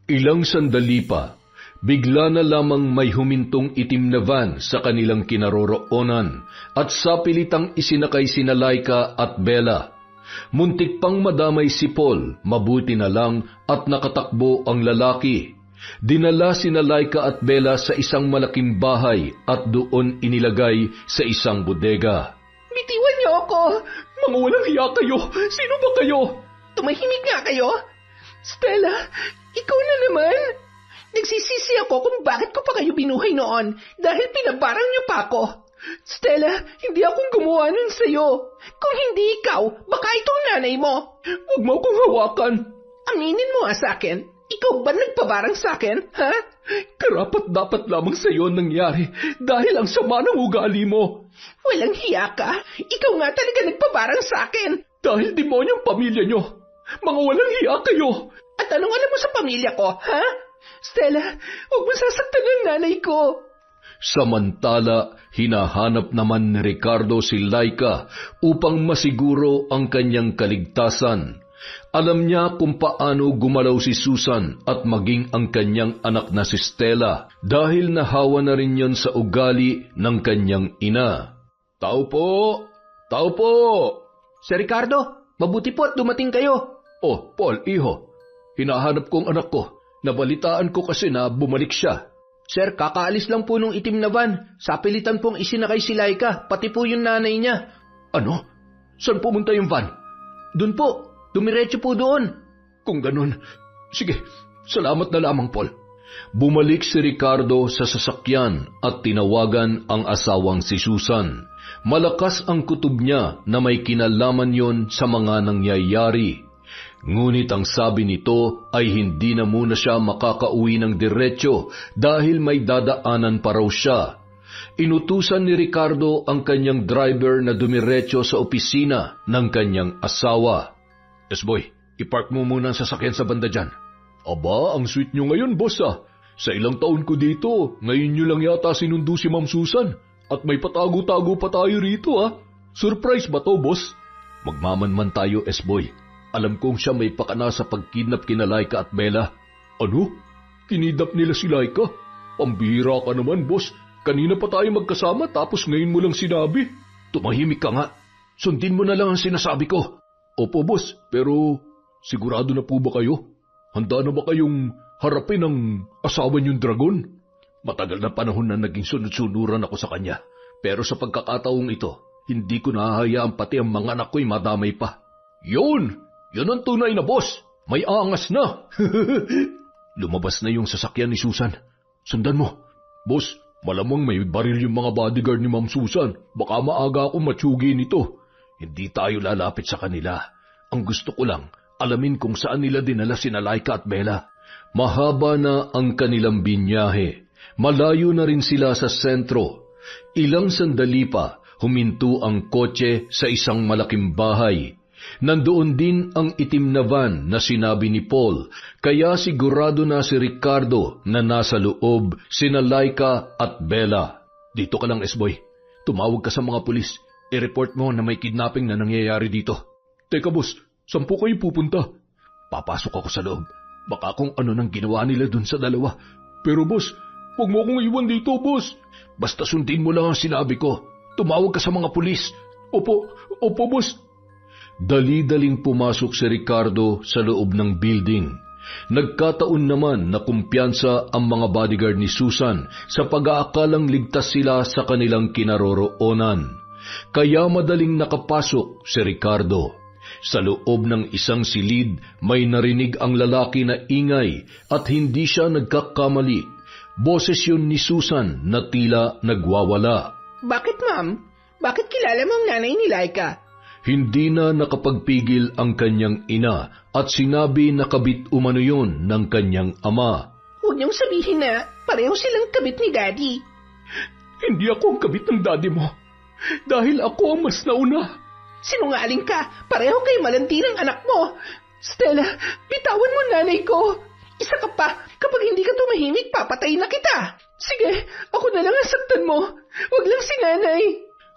Ilang sandali pa, bigla na lamang may humintong itim na van sa kanilang kinaroroonan at sapilitang isinakay sina Laika at Bella. Muntik pang madamay si Paul, mabuti na lang at nakatakbo ang lalaki. Dinala sina Laika at Bella sa isang malaking bahay at doon inilagay sa isang bodega. Bitiwan niyo ako! Mga walang hiya kayo! Sino ba kayo? Tumahimik nga kayo! Stella, ikaw na naman! Nagsisisi ako kung bakit ko pa kayo binuhay noon dahil pinabarang niyo pa ako. Stella, hindi akong gumawa nun sa'yo. Kung hindi ikaw, baka itong nanay mo. Huwag mo akong hawakan. Aminin mo sa akin, ikaw ba nagpabarang sa akin, ha? Karapat-dapat lamang sa'yo ang nangyari dahil ang sama ng ugali mo. Walang hiya ka. Ikaw nga talaga nagpabarang sa akin. Dahil demonyong pamilya nyo. Mga walang hiya kayo! At anong alam mo sa pamilya ko, ha? Stella, huwag mo sasaktan ang nanay ko. Samantala, hinahanap naman ni Ricardo si Laika upang masiguro ang kanyang kaligtasan. Alam niya kung paano gumalaw si Susan at maging ang kanyang anak na si Stella dahil nahawa na rin yon sa ugali ng kanyang ina. Tao po! Tao po! Sir Ricardo, mabuti po at dumating kayo. Oh, Paul, iho. Hinahanap kong anak ko. Nabalitaan ko kasi na bumalik siya. Sir, kakaalis lang po nung itim na van. Sa pilitan pong isinakay si Laika, pati po yung nanay niya. Ano? Saan pumunta yung van? Doon po, dumiretso po doon. Kung ganun, sige, salamat na lamang, Paul. Bumalik si Ricardo sa sasakyan at tinawagan ang asawang si Susan. Malakas ang kutob niya na may kinalaman yon sa mga nangyayari. Ngunit ang sabi nito ay hindi na muna siya makakauwi ng diretso dahil may dadaanan pa raw siya. Inutusan ni Ricardo ang kanyang driver na dumiretso sa opisina ng kanyang asawa. Yes, boy, ipark mo muna ang sasakyan sa banda dyan. Aba, ang sweet nyo ngayon, boss ah. Sa ilang taon ko dito, ngayon nyo lang yata sinundo si Ma'am Susan. At may patago-tago pa tayo rito ah. Surprise ba to, boss? Magmamanman tayo, S-boy. Alam kong siya may pakana sa pagkidnap kina Laika at Bella. Ano? Kinidnap nila si Laika? Pambihira ka naman, boss. Kanina pa tayo magkasama tapos ngayon mo lang sinabi. Tumahimik ka nga. Sundin mo na lang ang sinasabi ko. Opo, boss. Pero sigurado na po ba kayo? Handa na ba kayong harapin ang asawa niyong dragon? Matagal na panahon na naging sunod-sunuran ako sa kanya. Pero sa pagkakataong ito, hindi ko nahahayaan pati ang mga anak ko'y madamay pa. Yun! Yan ang tunay na boss. May angas na. Lumabas na yung sasakyan ni Susan. Sundan mo. Boss, malamang may baril yung mga bodyguard ni Ma'am Susan. Baka maaga akong matsugi nito. Hindi tayo lalapit sa kanila. Ang gusto ko lang, alamin kung saan nila dinala sina Laika at Bella. Mahaba na ang kanilang binyahe. Malayo na rin sila sa sentro. Ilang sandali pa, huminto ang kotse sa isang malaking bahay. Nandoon din ang itim na van na sinabi ni Paul, kaya sigurado na si Ricardo na nasa loob sina Laika at Bella. Dito ka lang, S-boy. Tumawag ka sa mga pulis. I-report mo na may kidnapping na nangyayari dito. Teka boss, saan po kayo pupunta? Papasok ako sa loob. Baka kung ano nang ginawa nila dun sa dalawa. Pero boss, huwag mo akong iwan dito, boss. Basta sundin mo lang ang sinabi ko. Tumawag ka sa mga pulis. Opo, boss. Dali-daling pumasok si Ricardo sa loob ng building. Nagkataon naman na kumpiyansa ang mga bodyguard ni Susan sa pag-aakalang ligtas sila sa kanilang kinaroroonan. Kaya madaling nakapasok si Ricardo. Sa loob ng isang silid, may narinig ang lalaki na ingay at hindi siya nagkakamali. Boses yun ni Susan na tila nagwawala. Bakit, ma'am? Bakit kilala mo ang nanay ni Laika? Hindi na nakapagpigil ang kanyang ina at sinabi na kabit umano yun ng kanyang ama. Huwag niyong sabihin na pareho silang kabit ni Daddy. Hindi ako ang kabit ng daddy mo. Dahil ako ang mas nauna. Sinungaling ka. Pareho kayo malandi ng anak mo. Stella, bitawan mo nanay ko. Isa ka pa. Kapag hindi ka tumahimik, papatayin na kita. Sige, ako na lang ang saktan mo. Huwag lang si nanay.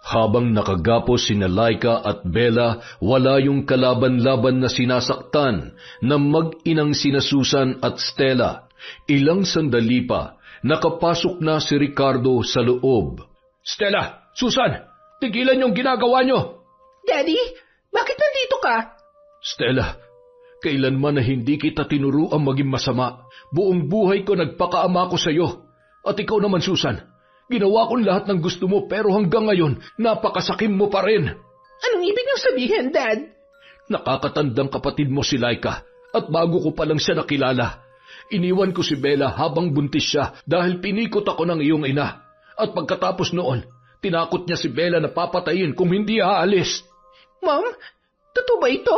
Habang nakagapos sina Laika at Bella, wala yung kalaban-laban na sinasaktan na mag-inang sina Susan at Stella. Ilang sandali pa, nakapasok na si Ricardo sa loob. Stella! Susan! Tigilan yung ginagawa nyo! Daddy, bakit nandito ka? Stella, kailanman na hindi kita tinuruang maging masama. Buong buhay ko nagpakaama ko sa iyo. At ikaw naman, Susan. Ginawa kong lahat ng gusto mo pero hanggang ngayon, napakasakim mo pa rin. Anong ibig niyong sabihin, Dad? Nakakatandang kapatid mo si Laika at bago ko pa lang siya nakilala. Iniwan ko si Bella habang buntis siya dahil pinikot ako ng iyong ina. At pagkatapos noon, tinakot niya si Bella na papatayin kung hindi aalis. Mom, totoo ba ito?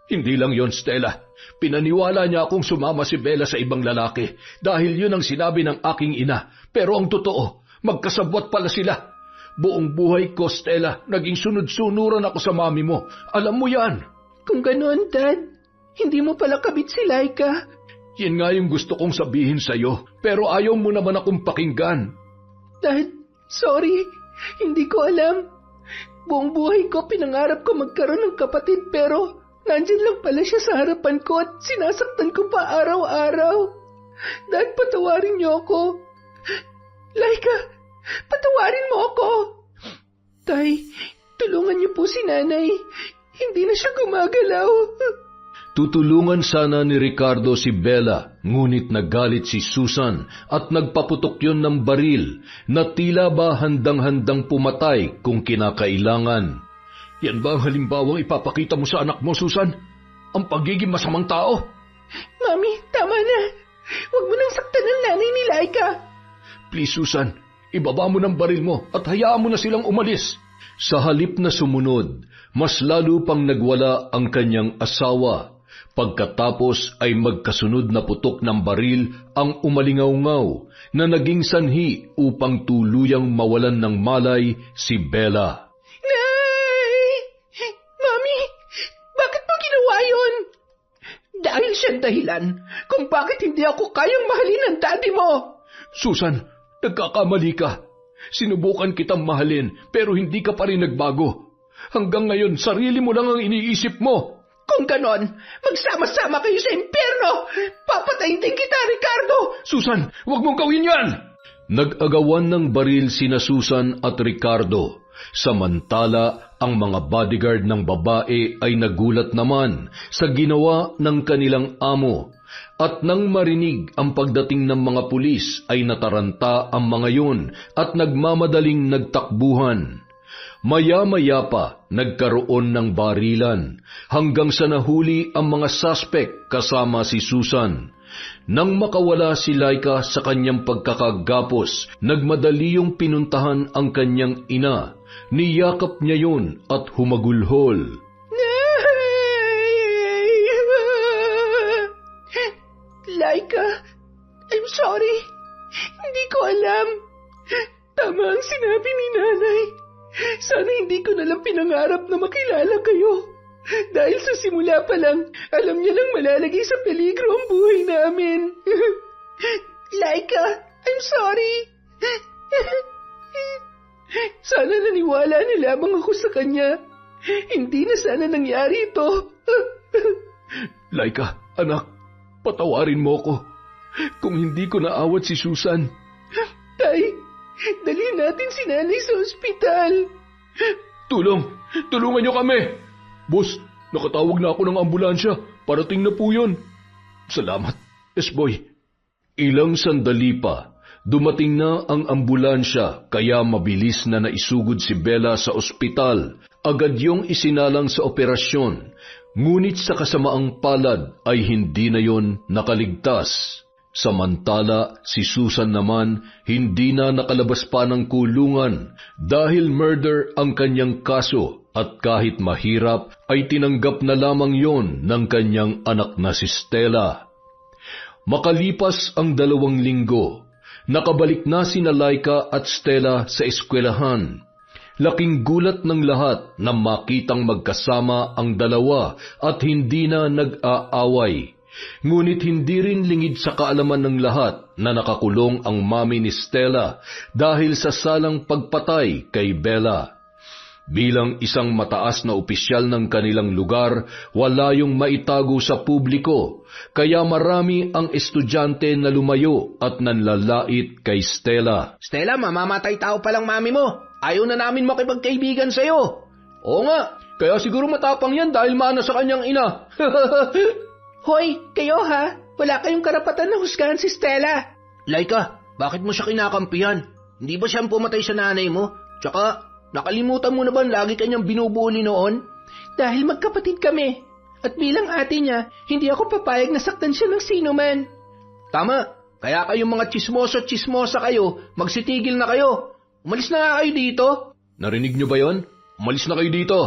Hindi lang yon, Stella. Pinaniwala niya akong sumama si Bella sa ibang lalaki dahil yun ang sinabi ng aking ina. Pero ang totoo, magkasabwat pala sila. Buong buhay ko, Stella, naging sunod-sunuran ako sa mami mo. Alam mo yan. Kung ganoon, Dad, hindi mo pala kabit si Laika. Yan nga yung gusto kong sabihin sa'yo, pero ayaw mo naman akong pakinggan. Dad, sorry, hindi ko alam. Buong buhay ko pinangarap ko magkaroon ng kapatid pero nandyan lang pala siya sa harapan ko at sinasaktan ko pa araw-araw. Dad, patawarin niyo ako. Laika, patawarin mo ako. Tay, tulungan niyo po si nanay. Hindi na siya gumagalaw. Tutulungan sana ni Ricardo si Bella, ngunit nagalit si Susan at nagpaputok yon ng baril na tila ba handang-handang pumatay kung kinakailangan. Yan ba ang halimbawang ipapakita mo sa anak mo, Susan? Ang pagiging masamang tao? Mami, tama na. Huwag mo nang saktan ang nanay ni Laika. Please, Susan, ibaba mo ng baril mo at hayaan mo na silang umalis. Sa halip na sumunod, mas lalo pang nagwala ang kanyang asawa. Pagkatapos ay magkasunod na putok ng baril ang umalingaw-ngaw na naging sanhi upang tuluyang mawalan ng malay si Bella. Nay! Mami, bakit mo ginawa yun? Dahil siyang dahilan kung bakit hindi ako kayang mahalin ng daddy mo. Susan, nagkakamali ka. Sinubukan kitang mahalin pero hindi ka pa rin nagbago. Hanggang ngayon, sarili mo lang ang iniisip mo. Kung ganon, magsama-sama kayo sa impyerno! Papatayin din kita, Ricardo! Susan, huwag mong gawin yan! Nag-agawan ng baril sina Susan at Ricardo. Samantala, ang mga bodyguard ng babae ay nagulat naman sa ginawa ng kanilang amo. At nang marinig ang pagdating ng mga pulis ay nataranta ang mga yun at nagmamadaling nagtakbuhan. Maya-maya pa, nagkaroon ng barilan hanggang sa nahuli ang mga suspect kasama si Susan. Nang makawala si Laika sa kanyang pagkakagapos, nagmadali yung pinuntahan ang kanyang ina. Niyakap niya yun at humagulhol. Laika, I'm sorry. Hindi ko alam. Tama ang sinabi ni nanay. Sana hindi ko nalang pinangarap na makilala kayo. Dahil sa simula pa lang, alam niya lang malalagay sa peligro ang buhay namin. Laika, I'm sorry. Sana naniwala na lamang ako sa kanya. Hindi na sana nangyari ito. Laika, anak, patawarin mo ko. Kung hindi ko naawat si Susan. Tay, dalhin natin si nanay sa ospital. Tulungan niyo kami. Boss, nakatawag na ako ng ambulansya. Parating na po yun. Salamat, S-boy. Ilang sandali pa, dumating na ang ambulansya kaya mabilis na naisugod si Bella sa ospital. Agad yung isinalang sa operasyon. Ngunit sa kasamaang palad ay hindi na yon nakaligtas. Samantala, si Susan naman hindi na nakalabas pa ng kulungan dahil murder ang kanyang kaso at kahit mahirap ay tinanggap na lamang yon ng kanyang anak na si Stella. Makalipas ang 2 linggo, nakabalik na sina Laika at Stella sa eskwelahan. Laking gulat ng lahat na makitang magkasama ang dalawa at hindi na nag-aaway. Ngunit hindi rin lingid sa kaalaman ng lahat na nakakulong ang mami ni Stella dahil sa salang pagpatay kay Bella. Bilang isang mataas na opisyal ng kanilang lugar, wala yung maitago sa publiko, kaya marami ang estudyante na lumayo at nanlalait kay Stella. Stella, mamamatay tao palang mami mo. Ayaw na namin makipagkaibigan sa'yo. Oo nga, kaya siguro matapang yan dahil mana sa kanyang ina. Hoy, kayo ha? Wala kayong karapatan na husgahan si Stella. Laika, bakit mo siya kinakampihan? Hindi ba siya ang pumatay sa nanay mo? Tsaka, nakalimutan mo na ba lagi kanyang binubuli noon? Dahil magkapatid kami. At bilang ate niya, hindi ako papayag na saktan siya ng sino man. Tama, kaya kayong mga chismoso at chismosa kayo, magsitigil na kayo. Umalis na nga kayo dito. Narinig niyo ba yon? Umalis na kayo dito.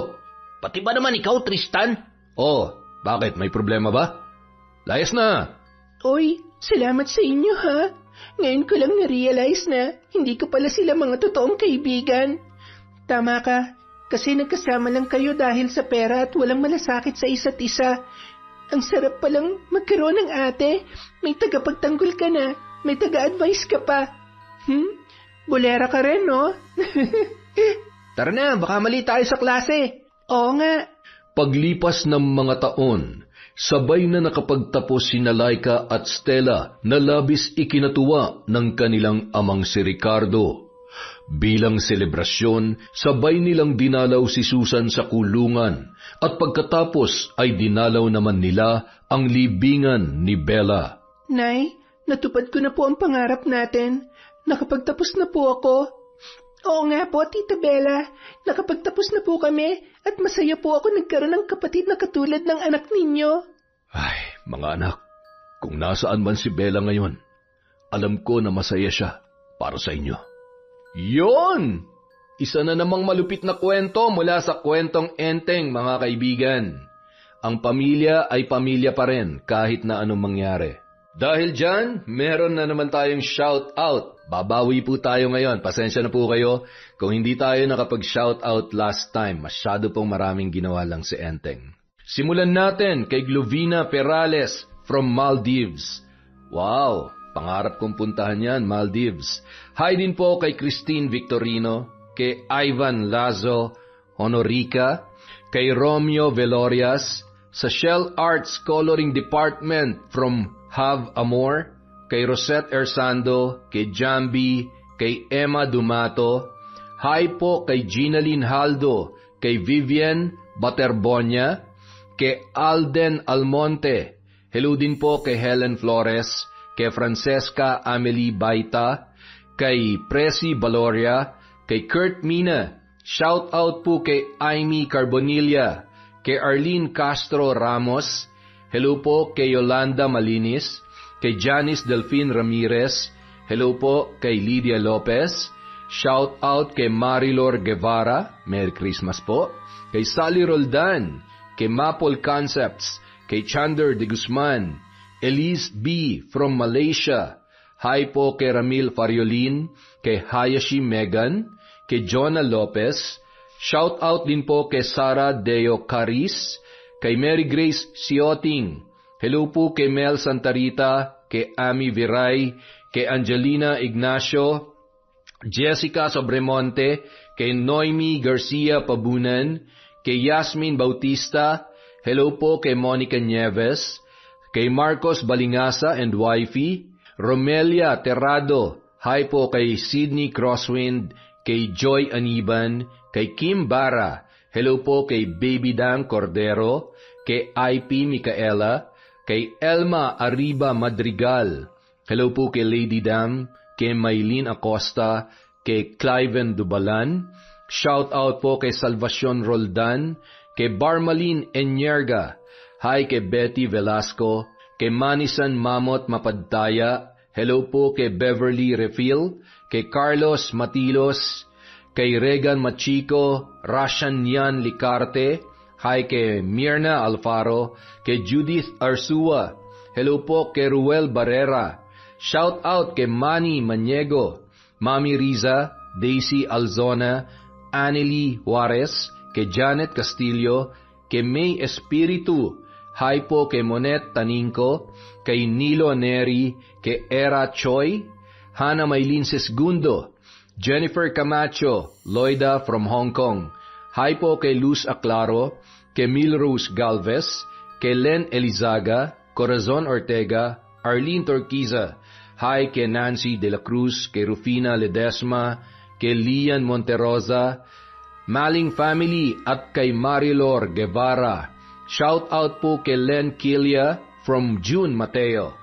Pati ba naman ikaw, Tristan? Oh, bakit? May problema ba? Layas na! Oy, salamat sa inyo ha. Ngayon ko lang na-realize na hindi ko pala sila mga totoong kaibigan. Tama ka, kasi nagkasama lang kayo dahil sa pera at walang malasakit sa isa't isa. Ang sarap palang magkaroon ng ate. May tagapagtanggol ka na. May taga-advise ka pa. Bolera ka rin, no? Tara na, baka mali tayo sa klase. Oo nga. Paglipas ng mga taon, sabay na nakapagtapos sina Laika at Stella na labis ikinatuwa ng kanilang amang si Ricardo. Bilang selebrasyon, sabay nilang dinalaw si Susan sa kulungan at pagkatapos ay dinalaw naman nila ang libingan ni Bella. Nay, natupad ko na po ang pangarap natin. Nakapagtapos na po ako. Oo nga po, Tita Bella. Nakapagtapos na po kami at masaya po ako nagkaroon ng kapatid na katulad ng anak ninyo. Ay, mga anak, kung nasaan man si Bella ngayon, alam ko na masaya siya para sa inyo. Yon! Isa na namang malupit na kwento mula sa kwentong Enteng, mga kaibigan. Ang pamilya ay pamilya pa rin kahit na anong mangyari. Dahil dyan, meron na naman tayong shout-out. Babawi po tayo ngayon. Pasensya na po kayo kung hindi tayo nakapag-shoutout last time. Masyado pong maraming ginawa lang si Enteng. Simulan natin kay Glovina Perales from Maldives. Wow! Pangarap kong puntahan yan, Maldives. Hi din po kay Christine Victorino, kay Ivan Lazo Honorica, kay Romeo Velorias, sa Shell Arts Coloring Department from Have Amor, kay Rosette Ersando, kay Jambi, kay Emma Dumato. Hi po kay Ginaline Haldo, kay Vivian Baterbonia, kay Alden Almonte. Hello din po kay Helen Flores, kay Francesca Amelie Baita, kay Presi Valoria, kay Kurt Mina. Shout out po kay Amy Carbonilla, kay Arlene Castro Ramos. Hello po kay Yolanda Malinis, kay Janice Delfin Ramirez. Hello po kay Lydia Lopez. Shout out kay Marilor Guevara. Merry Christmas po. Kay Sally Roldan, kay Maple Concepts, kay Chander de Guzman, Elise B. from Malaysia. Hi po kay Ramil Fariolin, kay Hayashi Megan, kay Jonah Lopez. Shout out din po kay Sara Deo Caris, kay Mary Grace Sioting. Hello po kay Mel Santarita, kay Ami Viray, kay Angelina Ignacio, Jessica Sobremonte, kay Noemi Garcia Pabunan, kay Yasmin Bautista. Hello po kay Monica Nieves, kay Marcos Balingasa and wifey, Romelia Terrado. Hi po kay Sydney Crosswind, kay Joy Aniban, kay Kim Bara. Hello po kay Baby Dan Cordero, kay IP Micaela, kay Elma Arriba Madrigal. Hello po kay Lady Dam, kay Maylene Acosta, kay Cliven Dubalan. Shout out po kay Salvacion Roldan, kay Barmalin Enyerga. Hi kay Betty Velasco, kay Manisan Mamot Mapadtaya. Hello po kay Beverly Refil, kay Carlos Matilos, kay Regan Machico, Rashan Yan Licarte. Hi kay Mirna Alfaro, kay Judith Arsua. Hello po kay Ruel Barrera. Shout out kay Manny Maniego, Mami Riza, Daisy Alzona, Anneli Juarez, kay Janet Castillo, kay May Espiritu. Hi po kay Monet Taninco, kay Nilo Neri, kay Era Choi, Hana Maylin Sesgundo, Jennifer Camacho, Loida from Hong Kong. Hi po kay Luz Aclaro, kay Milrose Galvez, kay Len Elizaga, Corazon Ortega, Arlene Torquiza. Hi kay Nancy De La Cruz, kay Rufina Ledesma, kay Lian Monterosa, Maling Family at kay Marilor Guevara. Shout out po kay Len Kilia from June Mateo.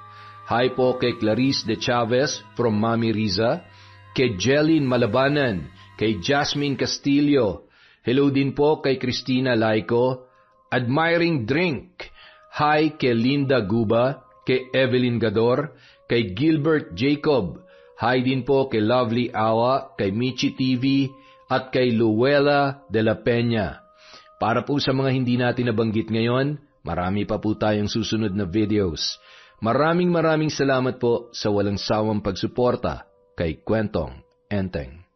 Hi po kay Clarice De Chavez from Mami Riza, kay Jeline Malabanan, kay Jasmine Castillo. Hello din po kay Christina Laico, Admiring Drink. Hi kay Linda Guba, kay Evelyn Gador, kay Gilbert Jacob. Hi din po kay Lovely Awa, kay Michi TV, at kay Luella de la Peña. Para po sa mga hindi natin nabanggit ngayon, marami pa po tayong susunod na videos. Maraming salamat po sa walang sawang pagsuporta kay Kwentong Enteng.